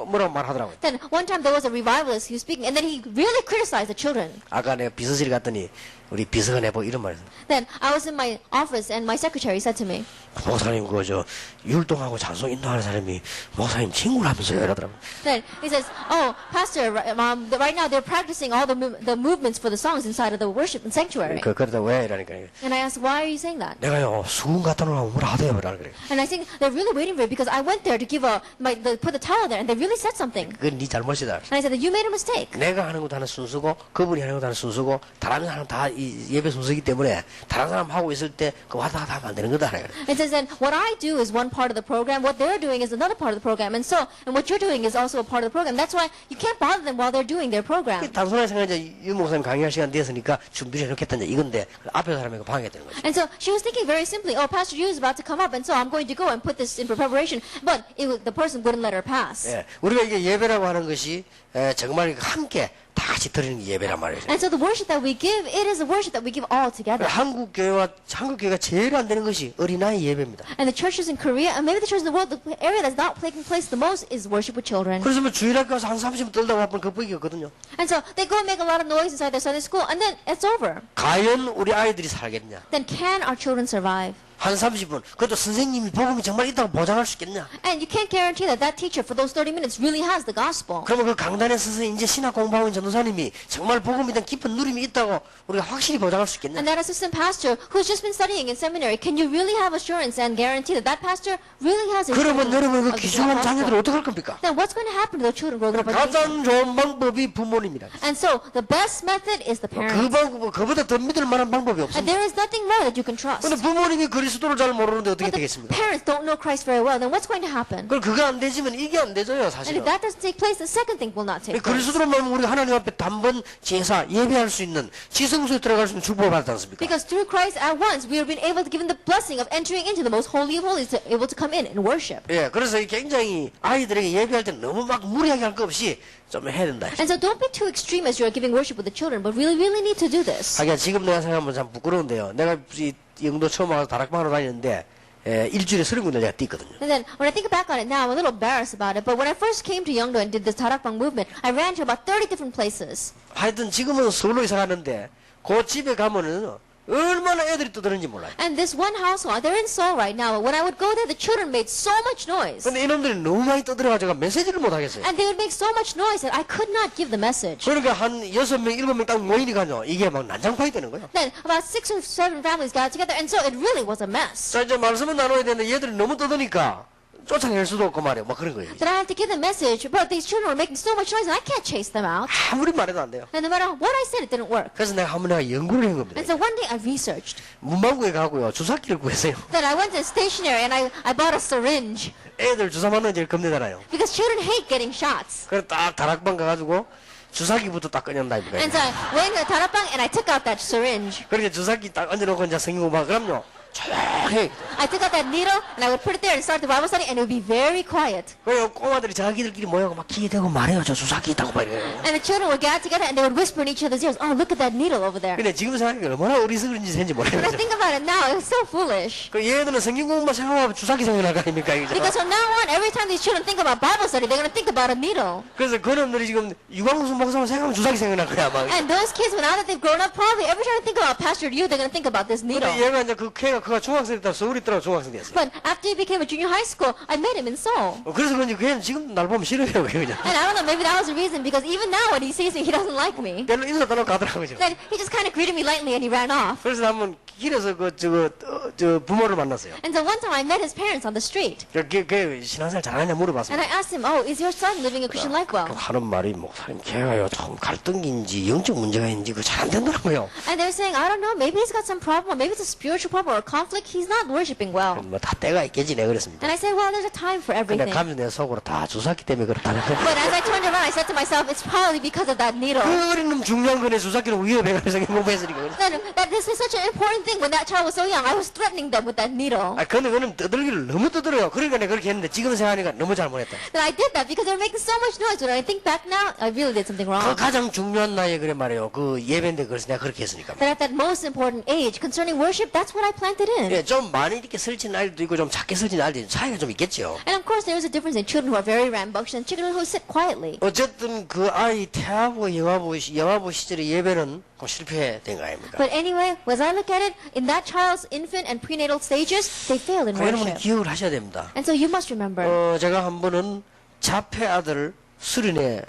뭐라고 말하더라고요. Then one time there was a revivalist who was speaking, and then he really criticized the children. 아까 내가 비서실 갔더니 우리 비서가 내보고 이런 말을 했어요. Then I was in my office, and my secretary said to me, 목사님 그저 율동하고 찬송 인도하는 사람이 목사님 친구라며 하면서요 이러더라고요. Then he says, "Oh, Pastor, right now they're practicing all the movements for the songs inside of the worship and sanctuary." 그러다 왜 이러니까 And I asked, "Why are you saying that?" 내가요 수군 갖다 놓으라고 뭐라 하대요 이러는 거예요. And I think they're really waiting for it because I went there to give put the towel there, and they really said something. 그건 네 잘못이다. And I said that you made a mistake. 내가 하는 것도 하나 순수고 그분이 하는 것도 하나 순수고 다른 사람 다 이 예배 순수이기 때문에 다른 사람 하고 있을 때 그 왔다 갔다 하면 안 되는 거다. It says that what I do is one part of the program, what they're doing is another part of the program, and what you're doing is also a part of the program. That's why you can't bother them while they're doing their program. 단순하게 생각하자 유 목사님 강의할 시간 됐으니까 준비를 해놓겠다 이건데 앞에 사람에게 방해가 되는 거죠. And so she was thinking very simply, oh, Pastor Yu is about to come up, and so I'm going to go and put this in for preparation. But the person wouldn't let her pass. 예, 우리가 이게 예배라고 하는 것이 정말 함께 다 같이 드리는 게 예배란 말이에요. And so the worship that we give, it is a worship that we give all together. 한국 교회가 제일 안 되는 것이 어린아이 예배입니다. And the churches in Korea, and maybe the churches in the world, the area that's not taking place the most is worship with children. 그래서 뭐 주일학교 가서 한 30분 떨다가 한번 겁보기거든요. And so they go and make a lot of noise inside their Sunday school, and then it's over. 과연 우리 아이들이 살겠냐? Then can our children survive? 한 30분. 그것도 선생님이 복음이 정말 있다고 보장할 수 있겠냐? And you can't guarantee that that teacher for those 30 minutes really has the gospel. 그러면 그 강단에 서서 이제 신학 공부하는 전도사님이 정말 복음에 대한 깊은 누림이 있다고 우리가 확실히 보장할 수 있겠냐? And that assistant pastor who's just been studying in seminary, can you really have assurance and guarantee that that pastor really has 그러면 여러분 그 of the 귀중한 자녀들 gospel? 어떻게 할 겁니까? Then what's going to happen to the children growing up in the 가장 좋은 방법이 부모님이다. And so the best method is the 그 parents. 방법, 그보다 더 믿을 만한 방법이 And 없습니다. there is nothing more that you can trust. 근데 부모님이 그리스도를 잘 모르는데 어떻게 But the 되겠습니까? parents don't know Christ very well, then what's going to happen? 그럼 그거 안 되지면 이게 안 되죠요, And 사실은. if that doesn't take place, the second thing will not take place. 그리스도로 말하면 우리가 하나님 앞에 단번 제사, 예배할 수 있는 지성소에 들어갈 수 있는 축복을 받지 않습니까? Because through Christ at once, we have been able to give them the blessing of entering into the most holy of holies, to able to come in and worship. 예, 그래서 굉장히 아이들에게 예배할 때 너무 막 무리하게 할 거 없이 좀 해야 된다. And so don't be too extreme as you're giving worship with the children, but really need to do this. 하긴 지금 내가 생각하면 참 부끄러운데요. 내가 이 영도 처음 와서 다락방으로 다녔는데 일주일에 30군데 내가 뛰거든요. And then when I think back on it now, I'm a little embarrassed about it. But when I first came to Yeongdo and did the Tarakbang movement, I ran to about 30 different places. 하여튼 지금은 서울로 이사 가는데 그 집에 가면은 얼마나 애들이 떠드는지 몰라요. And this one household, they're in Seoul right now. But when I would go there, the children made so much noise. 근데 이놈들이 너무 많이 떠들어가지고 메시지를 못 하겠어요. And they would make so much noise that I could not give the message. 그러니까 한 6명, 7명 딱 모이니까요. 이게 막 난장판이 되는 거예요. Then about 6 or 7 families got together, and so it really was a mess. 자, 이제 말씀을 나눠야 되는데 얘들이 너무 떠드니까 쫓아낼 수도 없고 말이에요. 막 그런 거예요. Then I have to give the message, but these children were making so much noise, and I can't chase them out. 아무리 말해도 안 돼요. And no matter what I said, it didn't work. 그래서 내가 한번 연구를 한 겁니다. And so one day I researched. 문방구에 가고요. 주사기를 구했어요. Then I went to stationery and I bought a syringe. 애들 주사 맞는 게 제일 겁내잖아요. Because children hate getting shots. 그래서 딱 다락방 가가지고 주사기부터 딱 꺼낸다니까. And so I went to the Tarapang and I took out that syringe. 그렇게 주사기 딱 얹어놓고 이제 성경 공부 그럼요. 조용히. I took out that needle and I would put it there and start the Bible study, and it would be very quiet. 그래요 꼬마들이 자기들끼리 모여서 막 기대고 말해요. 저 주사기 있다고 막 이래요. And the children would gather together and they would whisper in each other's ears, "Oh, look at that needle over there." 근데 지금 생각하니까 얼마나 어리석은지 생긴지 When I 모르겠어요. think about it now, it was so foolish. 그 얘들은 성경 공부만 생각하면 주사기 생각날 거 아닙니까? 이게 Because from now on, every time these children think about Bible study, they're going to think about a needle. 그래서 그놈들이 지금 유광수 목사만 생각하면 주사기 생각날 거야. 막. And those kids, now that they've grown up, probably every time they think about Pastor Yu, they're going to think about this needle. 근데 얘가 이제 그 걔가 그가 중학생 때다 서울에 있더라고 중학생 됐어요. But after he became a junior high school, I met him in Seoul. 그래서 그런지 걔는 지금 날 보면 싫어해요. 그냥. And I don't know, maybe that was the reason, because even now when he sees me, he doesn't like me. 별로 인사 따로 가더라고요. Then he just kind of greeted me lightly and he ran off. 그래서 한번 길에서 저 부모를 만났어요. And so one time I met his parents on the street. 걔 신앙생활 잘하냐 And 물어봤습니다. I asked him, "Oh, is your son living a Christian life well?" 하는 말이 목사님 걔가요 좀 갈등인지 영적 문제가 있는지 그 잘 안 된다고요. And they were saying, "I don't know, maybe he's got some problem, maybe it's a spiritual problem or a conflict. He's not worshiping well." 뭐 다 때가 있겠지 내 그랬습니다. And I said, "Well, there's a time for 근데 everything." 가면서 내 속으로 다 주사기 때문에 그렇다는 거예요. But as I turned around, I said to myself, "It's probably because of that needle." 그 어린 놈 중요한 거네 주사기는 위협해가지고 성경 공부했으니까. That this is such an important thing. When that child was so young, I was threatening them with that needle. 아 근데 그놈 떠들기를 너무 떠들어요. 그러니까 내가 그렇게 했는데 지금 생각하니까 너무 잘못했다. That I did that because they were making so much noise. When I think back now, I really did something 그 wrong. 가장 중요한 나이에 그래 말이에요. 그 예배인데 그래서 내가 그렇게 했으니까. That at that most important age, concerning worship, that's what I planted in. 예, 좀 많이 이렇게 설친 아이도 있고 좀 작게 설친 아이도 있고 차이가 좀 있겠죠. And of course, there is a difference in children who are very rambunctious and children who sit quietly. 어쨌든 그 아이 태아부 영화부 시절의 예배는 그 실패된 거 아닙니까? But anyway, as I look at it, in that child's infant and prenatal stages, they failed in 그 여러분이 worship. 기억을 하셔야 됩니다. And so you must remember. 제가 한 번은 자폐 아들을 수련회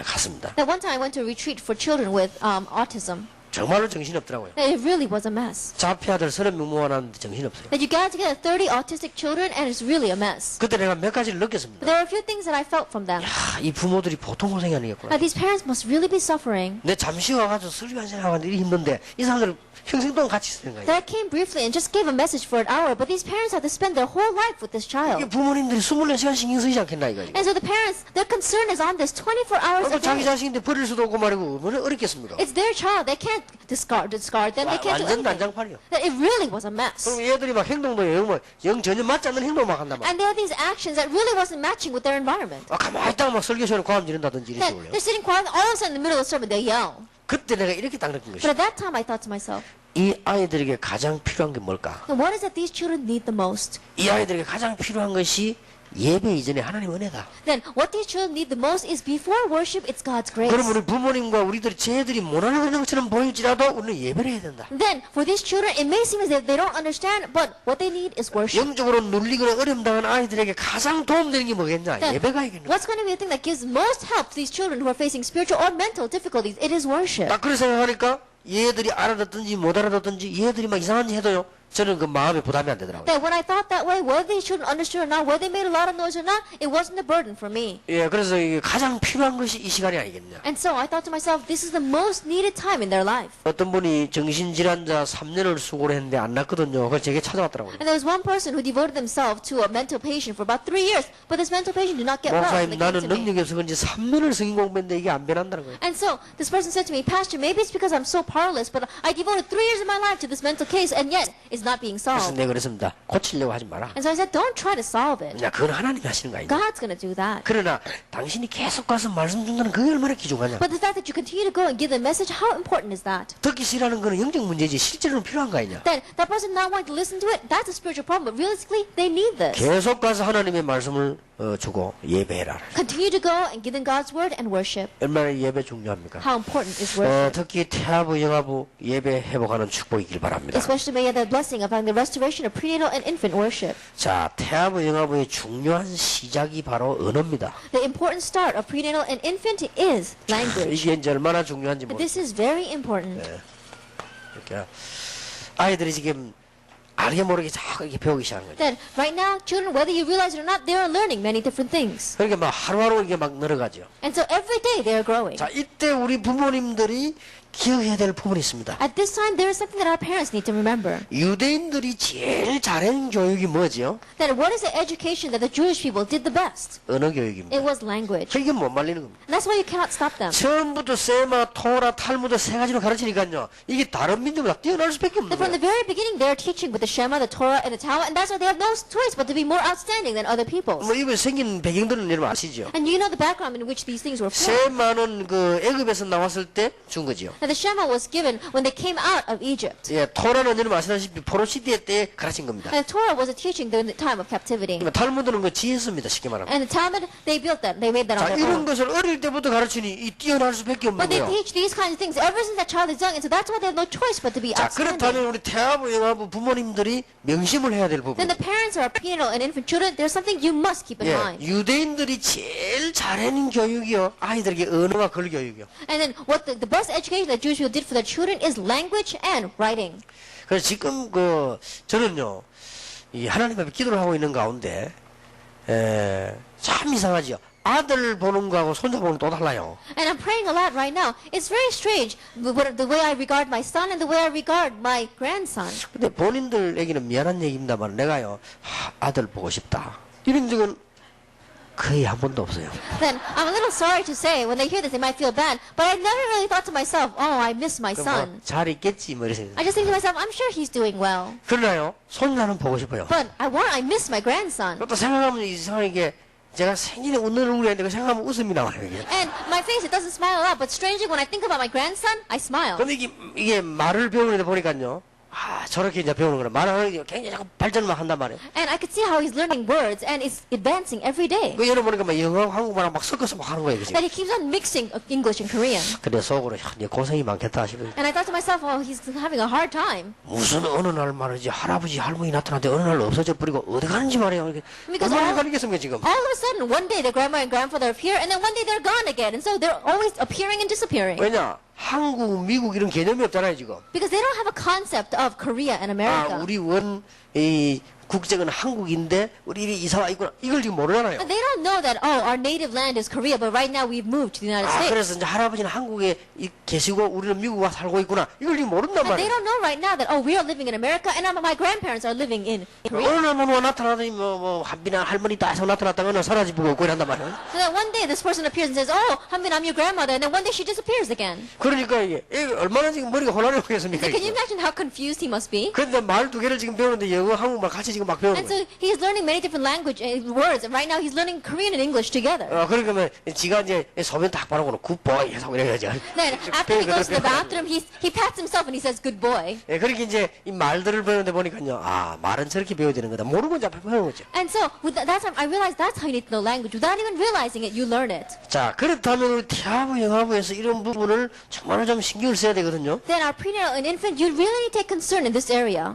갔습니다. That one time I went to a retreat for children with autism. 정말로 정신이 없더라고요. That it really was a mess. 자폐 아들 30명 모아놨는데 정신이 없어요. That you got together 30 autistic children and it's really a mess. 그때 내가 몇 가지를 But 느꼈습니다. there are a few things that I felt from them. 야, 이 부모들이 보통 고생이 아니겠구나. These parents must really be suffering. 내 잠시 와가지고 술 한잔하고 하는데 이리 힘든데 이 사람들 평생 동안 같이 있는 거예요. That I came briefly and just gave a message for an hour, but these parents have to spend their whole life with this 이게 child. 부모님들이 24시간 신경 쓰이지 않겠나 이거지. And so the parents, their concern is on this 24 hours a 자기 day. 자식인데 버릴 수도 없고 말이고 얼마나 어렵겠습니까? It's their child. They can't discard them. They can't do 완전 anything. 난장판이요. That it really was a mess. 그럼 얘들이 막 행동도 영 전혀 맞지 않는 행동 막 한단 말이야. And there are these actions that really wasn't matching with their environment. 가만히 있다가 막 설교 시간에 고함 지른다든지 이런 That 식으로요. they're sitting quiet, all of a sudden in the middle of the sermon, they yell. 그때 내가 이렇게 딱 느낀 But 것이 at that time, I thought to myself, 이 아이들에게 가장 필요한 게 뭘까? what is it these children need the most? 이 아이들에게 가장 필요한 것이 예배 이전에 하나님 은혜다. Then what these children need the most is before worship, it's God's grace. 그럼 우리 부모님과 우리들이 쟤들이 못 알아듣는 것처럼 보일지라도 우리는 예배를 해야 된다. Then for these children, it may seem as if they don't understand, but what they need is worship. 영적으로 눌리거나 어려움 당한 아이들에게 가장 도움되는 게 뭐겠냐? Then 예배가 있겠냐? what's going to be the thing that gives most help to these children who are facing spiritual or mental difficulties? It is worship. 딱 그렇게 생각하니까 얘들이 알아듣든지 못 알아듣든지 얘들이 막 이상한 짓 해도요. 저는 그 마음에 부담이 안 되더라고요. That when I thought that way, whether these children understood or not, whether they made a lot of noise or not, it wasn't a burden for me. 예, 그래서 이게 가장 필요한 것이 이 시간이 아니겠냐? And so I thought to myself, this is the most needed time in their life. 어떤 분이 정신질환자 3년을 수고를 했는데 안 낫거든요. 그래서 제게 찾아왔더라고요. And there was one person who devoted themselves to a mental patient for about 3 years, but this mental patient did not get well. 목사님 And they came 나는 to me. 능력이 없어 그런지 3년을 성경 공부했는데 이게 안 변한다는 거예요. And so this person said to me, Pastor, maybe it's because I'm so powerless, but I devoted 3 years of my life to this mental case, and yet it's not being 그래서 solved. 내가 그랬습니다. 고치려고 하지 마라. And so I said, don't try to solve it. 그냥 그건 하나님이 하시는 거 아니냐? God's going to do that. 그러나 당신이 계속 가서 말씀 준다는 그게 얼마나 귀중하냐? But the fact that you continue to go and give the message, how important is that? 듣기 싫어하는 거는 영적 문제지 실제로는 필요한 거 아니냐? Then that person not wanting to listen to it, that's a spiritual problem, but realistically, they need this. 계속 가서 하나님의 말씀을 주고 예배해라. Continue to go and give them God's word and worship. 얼마나 예배 중요합니까? How important is worship? 특히 태아부, 영아부 예배 회복하는 축복이길 바랍니다. Especially may you have the blessing of having the restoration of prenatal and infant worship. 자, 태아부, 영아부의 중요한 시작이 바로 언어입니다. The important start of prenatal and infant is language. 이게 이제 얼마나 중요한지 But 모르겠어요. this is very important. 이렇게 아이들이 지금 알게 모르게 자꾸 이렇게 배우기 시작하는 거죠. Then right now, children, whether you realize it or not, they are learning many different things. 그러니까 막 하루하루 이게 막 늘어가죠. And so every day they are growing. 자, 이때 우리 부모님들이 기억해야 될 부분이 있습니다. At this time, there is something that our parents need to remember. 유대인들이 제일 잘하는 교육이 뭐죠? That what is the education that the Jewish people did the best? 언어 교육입니다. It was language. 이게 못 말리는 겁니다. And that's why you cannot stop them. 처음부터 세마, 토라, 탈무드 세 가지로 가르치니까요. 이게 다른 민족보다 뛰어날 수밖에 없는 That from 거예요. the very beginning, they are teaching with the Shema, the Torah, and the Talmud, and that's why they have no choice but to be more outstanding than other peoples. 뭐 이거 생긴 배경들은 여러분 아시죠? And you know the background in which these things were formed. 세마는 그 애굽에서 나왔을 때 준 거지요. And the Shema was given when they came out of Egypt. 예, 토라는 여러분 아시다시피 포로 시대 때 가르친 겁니다. And the Torah was a teaching during the time of captivity. 그러니까 탈무드는 그 지혜습니다. 쉽게 말하면. And the Talmud, they built that. They made that on 자, their 이런 own. 것을 어릴 때부터 가르치니 이 뛰어날 수밖에 없는 But they 거예요. teach these kinds of things ever since that child is young, and so that's why they have no choice but to be 자, outstanding. 그렇다면 우리 태아부, 영아부 부모님들이 명심을 해야 될 부분. Then the parents are prenatal and infant children. There's something you must keep in 예, mind. 유대인들이 제일 잘하는 교육이요. 아이들에게 언어와 글 교육이요. And then what the best education that Jewish people did for their children is language and writing. 그래서 지금 저는요, 이 하나님 앞에 기도를 하고 있는 가운데, 참 이상하죠. 아들 보는 거하고 손자 보는 거 또 달라요. And I'm praying a lot right now. It's very strange the way I regard my son and the way I regard my grandson. 근데 본인들에게는 미안한 얘기입니다만 내가요, 아들 보고 싶다. 이런 적은 거의 한 번도 없어요. Then I'm a little sorry to say when they hear this they might feel bad, but I never really thought to myself, oh, I miss my son. 잘 있겠지, 뭐 이래서. I just think to myself, I'm sure he's doing well. 그러나요, 손자는 보고 싶어요. But I miss my grandson. 또 생각하면 이상하게 제가 생일에 웃는 얼굴이 아닌데 생각하면 웃음이 나와요. 이게. And my face, it doesn't smile a lot, but strangely when I think about my grandson, I smile. 근데 이게 말을 배우는데 보니까요, 아, 저렇게 이제 배우는 거는 말하는 게 굉장히 자꾸 발전만 한단 말이에요. And I could see how he's learning words and it's advancing every day. 그 여러분 보니까 막 영어, 한국말 막 섞어서 막 하는 거예요, 그지? That he keeps on mixing English and Korean. 근데 속으로 야, 네 고생이 많겠다 싶어요. And I thought to myself, oh, he's having a hard time. 무슨 어느 날 말이지 할아버지 할머니 나타났는데 어느 날 없어져 버리고 어디 가는지 말이에요. 이렇게 Because 얼마나 all- 가리겠습니까 지금? All of a sudden, one day the grandma and grandfather appear, and then one day they're gone again. And so they're always appearing and disappearing. 왜냐? 한국, 미국 이런 개념이 없잖아요 지금. Because they don't have a concept of Korea and 아, America. 우리 이 국적은 한국인데 우리 이사 와 있구나. 이걸 지금 모르잖아요. And they don't know that, oh, our native land is Korea, but right now we've moved to the United 아, States. 그래서 이제 할아버지는 한국에 계시고 우리는 미국 와 살고 있구나. 이걸 지금 모른단 And they 말이에요. don't know right now that, oh, we are living in America, and my grandparents are living in Korea. 어느 날 뭐 나타나더니 뭐 한비나 할머니 다 해서 나타났다가 어느 날 사라지고 없고 이란단 말이에요. So that one day this person appears and says, oh, Hanbin, I'm your grandmother, and then one day she disappears again. 그러니까 이게 얼마나 지금 머리가 혼란해보겠습니까? So can you imagine how confused he must be? 그런데 말 두 개를 지금 배우는데 영어, 한국말 같이 지금 막 배우는 And 거예요. so he's learning many different words, and right now he's learning Korean and English together. 그러니까 지가 이제 소변 딱 바르고는 굿보이 해서 이래야지. Then after he goes to the bathroom, he pats himself and he says, good boy. 예, 그렇게 이제 이 말들을 배우는데 보니까요. 아, 말은 저렇게 배워야 되는 거다. 모르고 이제 배우는 거죠. And so that's how I realized that's how you need to know language. Without even realizing it, you learn it. 자, 그렇다면 우리 태아부, 영아부에서 이런 부분을 정말 좀 신경을 써야 되거든요. Then our prenatal and infant, you really need to take concern in this area.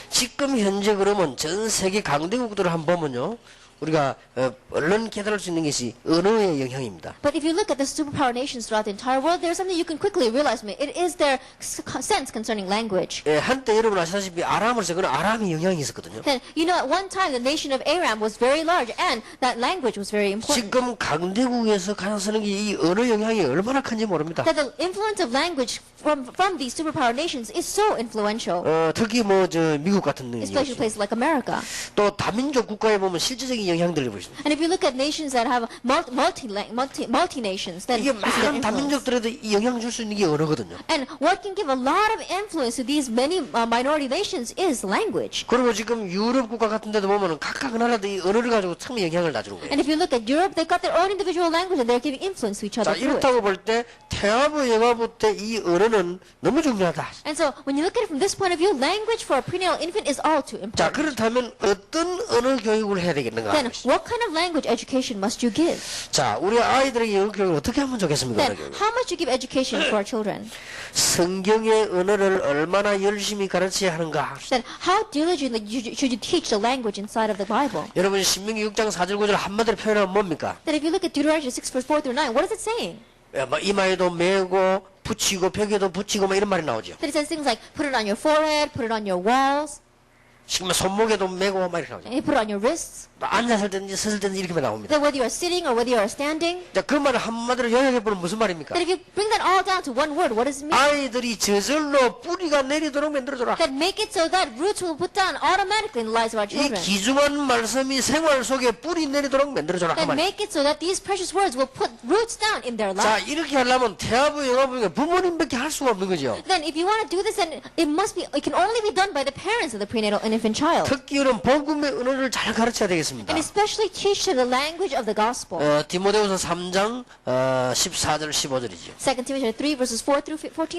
지금 현재 그러면 전 세계 강대국들을 한번 보면요. 우리가 얼른 깨달을 수 있는 것이 언어의 영향입니다. But if you look at the superpower nations throughout the entire world, there's something you can quickly realize. It is their sense concerning language. 예, 한때 여러분 아시다시피 아람을 써. 그건 아람의 영향이 있었거든요. Then, you know, at one time, the nation of Aram was very large, and that language was very important. 지금 강대국에서 가장 쓰는 게 이 언어 영향이 얼마나 큰지 모릅니다. That the influence of language from these superpower nations is so influential, 특히 뭐 저 미국 같은 especially 경우 places like America. 또 다민족 국가에 보면 실질적인 영향들을 보십니다. And if you look at nations that have multi nations, then 이게 you see their 많은 influence. 다민족들에도 이 영향 줄 수 있는 게 언어거든요. And what can give a lot of influence to these many minority nations is language. 그리고 지금 유럽 국가 같은 데도 보면은 각각 나라도 이 언어를 가지고 참 영향을 놔주는 거예요. And if you look at Europe, they've got their own individual language and they're giving influence to each 자, other through it. 이렇다고 볼 때 태아부, 영아부 때 이 언어는 너무 중요하다. And so when you look at it from this point of view, language for a prenatal infant is all too 자, important. 그렇다면 어떤 언어 교육을 해야 되겠는가? Then what kind of language education must you give? 자, 우리 아이들에게 영어 교육을 어떻게 하면 좋겠습니까? Then how much you give education to our children? 성경의 언어를 얼마나 열심히 가르쳐야 하는가? Then how diligently should you teach the language inside of the Bible? 여러분 신명기 6장 4절 9절 한마디로 표현하면 뭡니까? Then if you look at Deuteronomy 6 verse 4 through 9, what is it saying? 뭐 이마에도 메고 붙이고 벽에도 붙이고 막 이런 말이 나오죠. That it says things like put it on your forehead, put it on your walls, 지금 손목에도 메고 막 이렇게 나오죠. and you put it on your wrists. 앉았을 때든지 섰을 때든지 이렇게 나옵니다. That whether you are sitting or whether you are standing, 자, 그 말을 한마디로 요약해보면 무슨 말입니까? that if you bring that all down to one word, what does it mean? 아이들이 저절로 뿌리가 내리도록 만들어줘라. That make it so that roots will put down automatically in the lives of our 이 children. 귀중한 말씀이 생활 속에 뿌리 내리도록 만들어줘라. 그 That 말이에요. make it so that these precious words will put roots down in their 자, lives. 이렇게 하려면 태아부, 영아부 중에 부모님밖에 할 수가 없는 거죠. Then if you want to do this, then it can only be done by the parents of the prenatal and infant child. 특히 이런 복음의 언어를 잘 가르쳐야 되겠습니다. And especially teach them the language of the gospel. 디모데후서 3장 14절 15절이죠. 2 Timothy 3 verses 14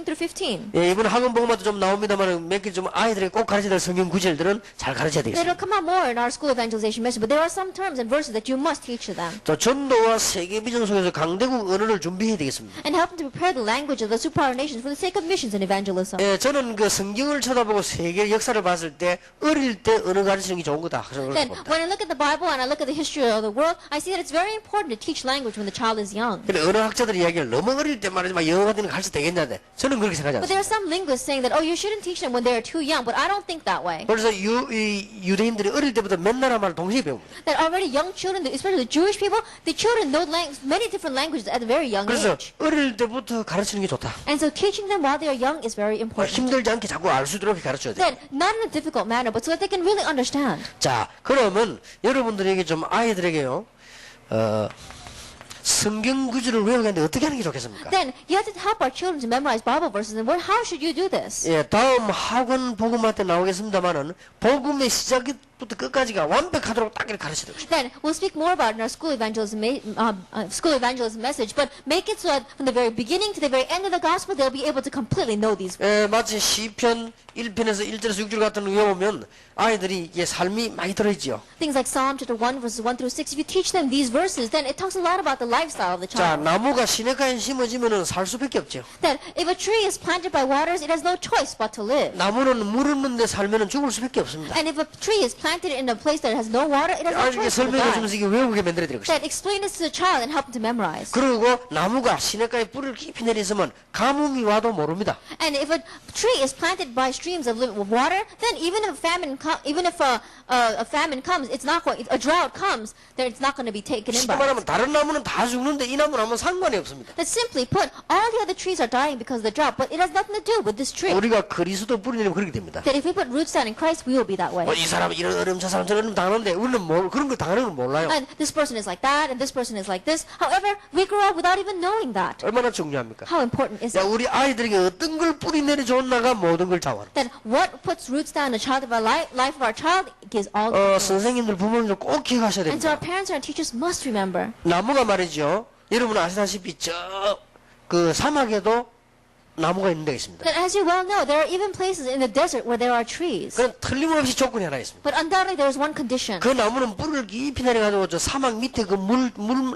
through 15. 예, 이번 학원 복음화도 좀 나옵니다만 몇 개 좀 아이들에게 꼭 가르쳐야 될 성경 구절들은 잘 가르쳐야 They 되겠습니다. don't come out more in our school evangelization message, but there are some terms and verses that you must teach to them. 또 전도와 세계 비전 속에서 강대국 언어를 준비해야 되겠습니다. And help them to prepare the language of the superpower nations for the sake of missions and evangelism. 예, 저는 그 성경을 쳐다보고 세계 역사를 봤을 때 어릴 때 언어 가르치는 게 좋은 거다. 그래서 Then, 그렇게 봅니다. when I look at the Bible and I look at the history of the world, I see that it's very important to teach language when the child is young. 근데 언어 학자들이 이야기를 너무 어릴 때 말하지 마 영어 같은 거 가르쳐 되겠냐는데 저는 그렇게 생각하지 But there 않습니다. are some linguists saying that, oh, you shouldn't teach them when they are too young, but I don't think that way. 그래서 유대인들이 어릴 때부터 맨날 말을 동시에 배웁니다. That already young children, especially the Jewish people, the children know many different languages at a very young 그래서 age. 어릴 때부터 가르치는 게 좋다. And so teaching them while they are young is very important. 힘들지 않게 자꾸 알 수 있도록 가르쳐야 돼. Then, not in a difficult manner, but so that they can really understand. 자, 그러면 여러분들에게 좀 아이들에게요, 성경 구절을 외우게 하는데 어떻게 하는 게 좋겠습니까? Then, you have to help our children to memorize Bible verses. And how should you do this? 예, 다음 학원 복음화 때 나오겠습니다만은 복음의 시작부터 끝까지가 완벽하도록 딱 이렇게 가르쳐야 되고 싶어요. Then we'll speak more about it in our school evangelism message, but make it so that from the very beginning to the very end of the gospel, they'll be able to completely know these. 마치 시편 1편에서 1절에서 6절 같은 거 외우면 아이들이 이게 삶이 많이 들어있죠. Things like Psalm chapter 1 verses 1 through 6. If you teach them these verses, then it talks a lot about the lifestyle of the 자, child. 나무가 시냇가에 심어지면은 살 수밖에 없죠. That if a tree is planted by waters, it has no choice but to live. 나무는 물 없는데 살면은 죽을 수밖에 없습니다. And if a tree is planted in a place that has no water, it has no 아이들에게 choice but to 설명해 die. 주면서 이게 외우게 만들어 드리고 싶어요. That explain this to the child and help them to memorize. 그리고 나무가 시냇가에 뿌리를 깊이 내리으면 가뭄이 와도 모릅니다. And if a tree is planted by streams of water, then even if a famine comes, it's not going. A drought comes, then it's not going to be taken in 쉽게 by. 말하면 다른 나무는 다 죽는데 이 나무는 아무 상관이 없습니다. That simply put, all the other trees are dying because of the drought, but it has nothing to do with this tree. 우리가 그리스도 뿌리 내리면 그렇게 됩니다. That if we put roots down in Christ, we will be that way. 이 사람은 이런 어려움 저 사람 저런 어려움 당하는데 우리는 그런 걸 당하는 걸 몰라요. And this person is like that, and this person is like this. However, we grow up without even knowing that. 얼마나 중요합니까? How important is 야, it? 우리 아이들에게 어떤 걸 뿌리 내려 줬나가 모든 걸 자원. That what puts roots down in the child of our life of our child gives all the influence. 선생님들 부모님들 꼭 기억하셔야 And so our 됩니다. parents and our teachers must remember 나무가 말이죠. 여러분 아시다시피 저 그 사막에도 나무가 있는 데가 있습니다. that, as you well know, there are even places in the desert where there are trees. 그건 틀림없이 조건이 하나 있습니다. But undoubtedly there is one condition. 그 나무는 뿌리를 깊이 내려가지고 저 사막 밑에 그 물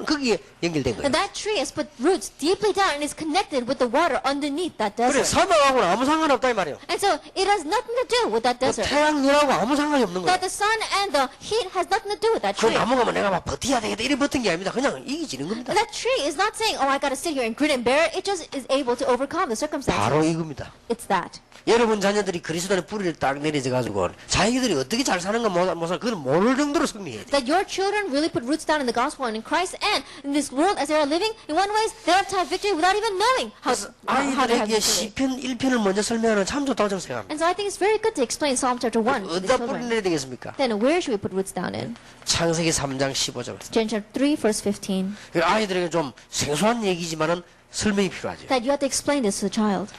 거기에 연결된 거예요. And that tree has put roots deeply down and is connected with the water underneath that 그래 desert. 사막하고는 아무 상관없다 이 말이에요. And so it has nothing to do with that desert. 태양열하고 아무 상관이 없는 거예요. That the sun and the heat has nothing to do with that 그 tree. 나무가 뭐 내가 막 버텨야 되겠다 이래 버틴 게 아닙니다. 그냥 이기지는 겁니다. And that tree is not saying, oh, I got to sit here and grin and bear it. It just is able to overcome the circumstances. 바로 이겁니다. It's that. 여러분 자녀들이 그리스도 안에 뿌리를 딱 내리져 가지고 자기들이 어떻게 잘 사는가 못 살 그건 모를 정도로 승리해야 돼. That your children really put roots down in the gospel and in Christ, and in this world as they are living, in one ways, they have to have victory without even knowing how they have 아이들에게 victory. 시편 1편을 먼저 설명하는 참 좋다고 저는 생각합니다. And so I think it's very good to explain Psalm chapter 1 to these 어디다 뿌리 children. 내야 되겠습니까? Then where should we put roots down in? 창세기 3장 15절. Genesis chapter 3, verse 15. 아이들에게 좀 생소한 얘기지만은 설명이 필요하죠. That you have to explain this to the child.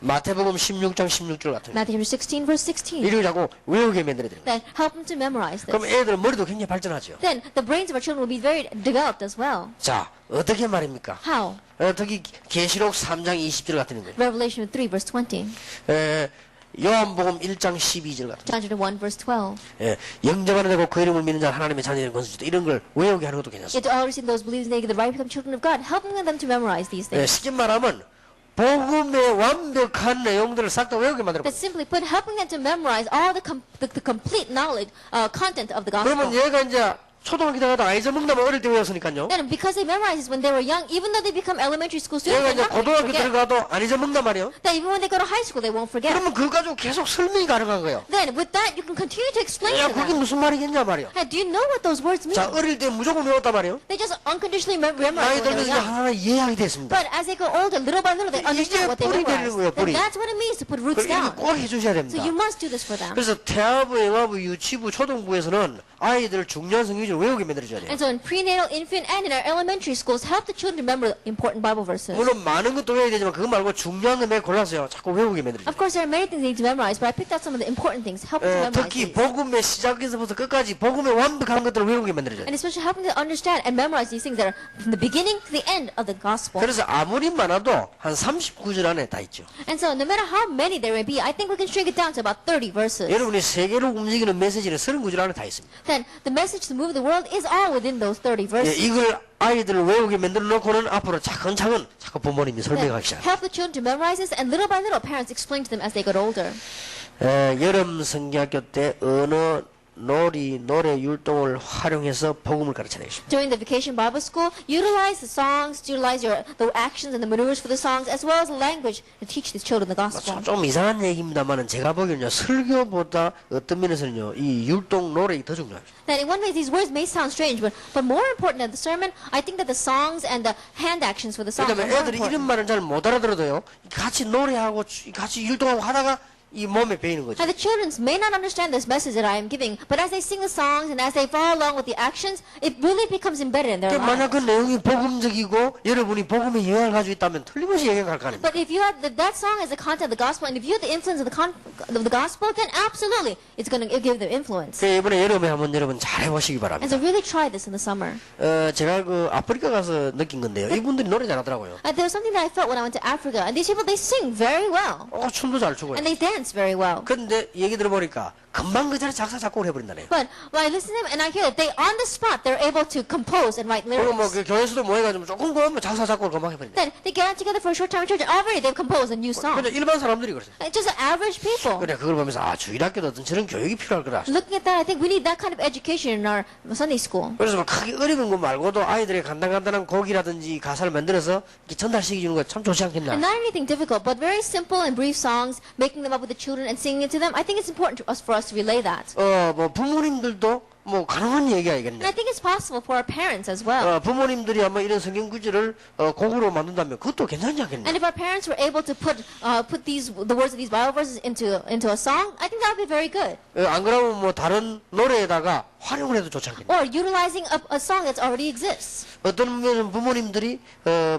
마태복음 16장 16절 같은 거. Matthew chapter 16, verse 16. 이걸 자꾸 외우게 만들어야 되는 거예요. That help them to memorize 그럼 this. 애들 머리도 굉장히 발전하죠. Then the brains of our children will be very developed as well. 자, 어떻게 말입니까? How? 특히 계시록 3장 20절 같은 거예요. Revelation 3, verse 20. 요한복음 1장 12절 같은 거. John chapter 1, verse 12. 영접하는 자고 그 이름을 믿는 자 하나님의 자녀된 권수 주다 이런 걸 외우게 하는 것도 괜찮습니다. Yet to all receive those believers they get the right to become children of God, helping them to memorize these things. 쉽게 말하면 복음의 완벽한 내용들을 싹 다 외우게 만들어. That simply put, helping them to memorize all the complete knowledge, content of the 그러면 gospel. 얘가 이제 초등학교 다니다 아이저 먹다만 어릴 때 외웠으니까요. Then because they memorize this when they were young, even though they become elementary school students, 얘가 they're 이제 not going to 고등학교 forget. 들어가도 아니저 먹단 말이에요. That even when they go to high school, they won't forget. 그러면 그거 가지고 계속 설명이 가능한 거예요. Then with that, you can continue to explain 야, to 그게 them. 무슨 말이겠냐 말이에요. Hey, do you know what those words mean? 자, 어릴 때 무조건 외웠단 말이에요. They just unconditionally memorize 나이 what they were 들면서 이제 young. 하나하나 이해하게 됐습니다. But as they go older, little by little, they understand what they 뿌리 memorized. 내리는 거예요, 뿌리. Then that's what it means to put roots 이거 down. 꼭 해주셔야 So 됩니다. you must do this for them. 그래서 태아부, 영아부, 유치부, 초등부에서는 아이들 중요한 성경을 외우게 만들어줘야 돼요. And so in prenatal, infant, and in our elementary schools, help the children remember important Bible verses. 물론 많은 것도 외워야 되지만 그거 말고 중요한 거 몇 골라서요. 자꾸 외우게 만들어줘요. Of course, there are many things they need to memorize, but I picked out some of the important things. Help them to memorize 특히 these. 복음의 시작에서부터 끝까지 복음의 완벽한 것들을 외우게 만들어줘요. And especially helping them to understand and memorize these things that are from the beginning to the end of the gospel. 그래서 아무리 많아도 한 39절 안에 다 있죠. And so no matter how many there may be, I think we can shrink it down to about 30 verses. 여러분이 세계로 움직이는 메시지는 39절 안에 다 있습니다. Then the message to move the world is all within those 30 verses. 이걸 아이들을 외우게 만들어 놓고는 앞으로 차근차근 자꾸 부모님이 Then 설명하기 시작합니다. help the children to memorize this, and little by little, parents explain to them as they get older. 여름 성경학교 때 언어, 놀이, 노래, 율동을 활용해서 복음을 가르쳐내겠습니다. During the vacation Bible school, utilize the songs, utilize the actions and the maneuvers for the songs, as well as the language to teach these children the gospel. 좀 이상한 얘기입니다만은 제가 보기에는요 설교보다 어떤 면에서는요 이 율동 노래가 더 중요합니다. That in one way these words may sound strange, but more important than the sermon, I think that the songs and the hand actions for the songs are 그다음에 more 애들이 이런 important. 말은 잘 못 알아들어도요 같이 노래하고 같이 율동하고 하다가 이 몸에 배이는 거죠. And the children may not understand this message that I am giving, but as they sing the songs and as they follow along with the actions, it really becomes embedded in their 만약 그 lives. 내용이 복음적이고 여러분이 복음에 영향을 가지고 있다면 틀림없이 영향할 거 아닙니까? But if you have that song as the content of the gospel, and if you have the influence of the gospel, then absolutely it's going to give them influence. 그 이번에 여름에 한번 여러분 잘 해보시기 And 바랍니다. so really try this in the summer. 제가 그 아프리카 가서 느낀 건데요. 이분들이 노래 잘하더라고요. There was something that I felt when I went to Africa, and these people, they sing very well, 춤도 잘 추고요. and they dance very well. 그런데 얘기 들어보니까 금방 그 자리에 작사 작곡을 해버린다네요. But when I listen to them and I hear that they on the spot they're able to compose and write 그리고 뭐 lyrics. 그 교회에서도 모여가지고 조금 그러면 작사 작곡을 금방 해버린다. Then they get out together for a short time in church and already they've composed a new song. 근데 일반 사람들이 그랬어요. And just average people. 그래 그걸 보면서 주일학교도 어떤 저런 교육이 필요할 거다. Looking at that, I think we need that kind of education in our Sunday school. 그래서 뭐 크게 어려운 거 말고도 아이들의 간단간단한 곡이라든지 가사를 만들어서 이렇게 전달시켜 주는 거 참 좋지 않겠나. And not anything difficult, but very simple and brief songs, making them up with the children and singing it to them. I think it's important for us to relay that. 뭐 부모님들도 뭐 가능한 얘기 And 아니겠네. I think it's possible for our parents as well. 부모님들이 아마 이런 성경 구절을 곡으로 만든다면 그것도 괜찮지 않겠나. And if our parents were able to put the words of these Bible verses into a song, I think that would be very good. 안 그러면 뭐 다른 노래에다가 활용을 해도 좋지 않겠나. Or utilizing a song that already exists. 어떤 면은 부모님들이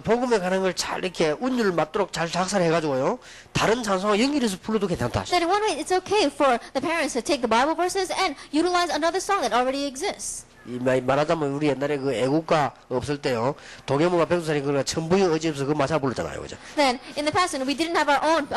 복음에 관한 걸 잘 이렇게 운율을 맞도록 잘 작사를 해가지고요 다른 찬송과 연결해서 불러도 괜찮다. That in one way, it's okay for the parents to take the Bible verses and utilize another song that already exists. 말하자면 우리 옛날에 그 애국가 없을 때요 동해무가 백두산이 그거 천부의 의지 없어 그거 맞아 부르잖아요, 그죠? Then, in the past, when we didn't have our own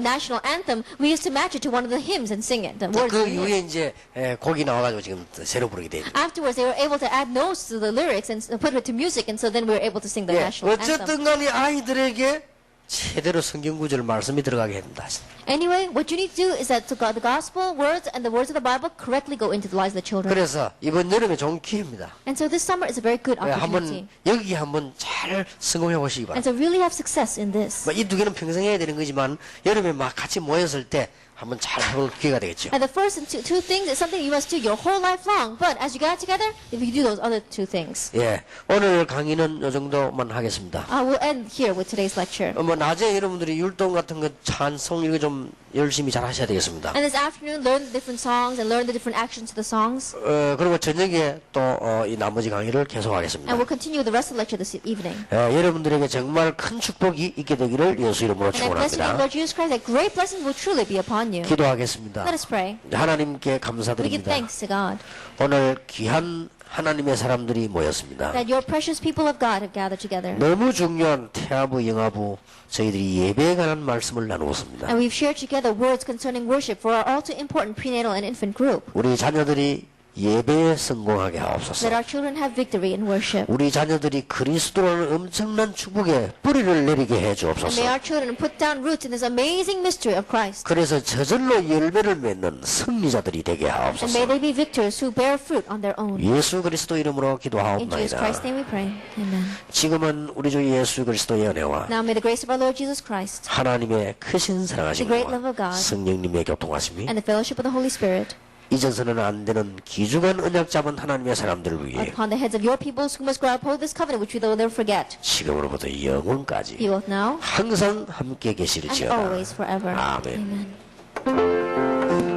national anthem, we used to match it to one of the hymns and sing it. The words 그 of the hymn. 이후에 이제 곡이 나와가지고 지금 새로 부르게 돼. Afterwards, they were able to add notes to the lyrics and put it to music, and so then we were able to sing the national anthem. 어쨌든 간에 아이들에게 제대로 성경 구절 말씀이 들어가게 된다. Anyway, what you need to do is that the gospel words and the words of the Bible correctly go into the lives of the children. 그래서 이번 여름에 좋은 기회입니다. And so this summer is a very good opportunity. 한번 여기 한번 잘 성공해 보시기 And 바랍니다. so really have success in this. 이 두 개는 평생 해야 되는 거지만 여름에 막 같이 모였을 때 한번 잘 해볼 기회가 되겠죠. And the first and two things is something you must do your whole life long. But as you get out together, if you do those other two things. 예, 오늘 강의는 이 정도만 하겠습니다. We'll end here with today's lecture. 뭐 낮에 여러분들이 율동 같은 거 찬송 이거 좀 열심히 잘 하셔야 되겠습니다. And this afternoon, learn the different songs and learn the different actions to the songs. 그리고 저녁에 또 이 나머지 강의를 계속하겠습니다. And we'll continue the rest of the lecture this evening. 여러분들에게 정말 큰 축복이 있게 되기를 예수 이름으로 And I bless you in the name 축원합니다. of Lord Jesus Christ that great blessings will truly be upon you. 기도하겠습니다. Let us pray. 하나님께 We give 감사드립니다. thanks to God 오늘 귀한 하나님의 사람들이 모였습니다. that your precious people of God have gathered together. 너무 중요한 태아부, 영아부 저희들이 예배에 관한 말씀을 나누었습니다. And we've shared together words concerning worship for our all too important prenatal and infant group. 우리 자녀들이 예배에 성공하게 하옵소서. That our children have victory in worship. 우리 자녀들이 그리스도라는 엄청난 축복의 뿌리를 내리게 해 And 주옵소서. may our children put down roots in this amazing mystery of Christ. 그래서 저절로 열매를 맺는 승리자들이 되게 And may 하옵소서. they be victors who bear fruit on their own. 예수 그리스도 이름으로 In Jesus Christ's 기도하옵나이다. name we pray. Amen. 지금은 우리 주 예수 그리스도의 은혜와 Now may the grace of our Lord Jesus Christ 하나님의 크신 The great love 사랑하심과 of God 성령님의 교통하심이 and the fellowship of the Holy Spirit 잊어서는 안 되는 귀중한 언약 잡은 하나님의 사람들을 위해 upon the heads of your peoples who must uphold this covenant which we will never forget. 지금으로부터 영원까지 Be both now 항상 함께 계시리지어다. and always forever. 아멘. Amen.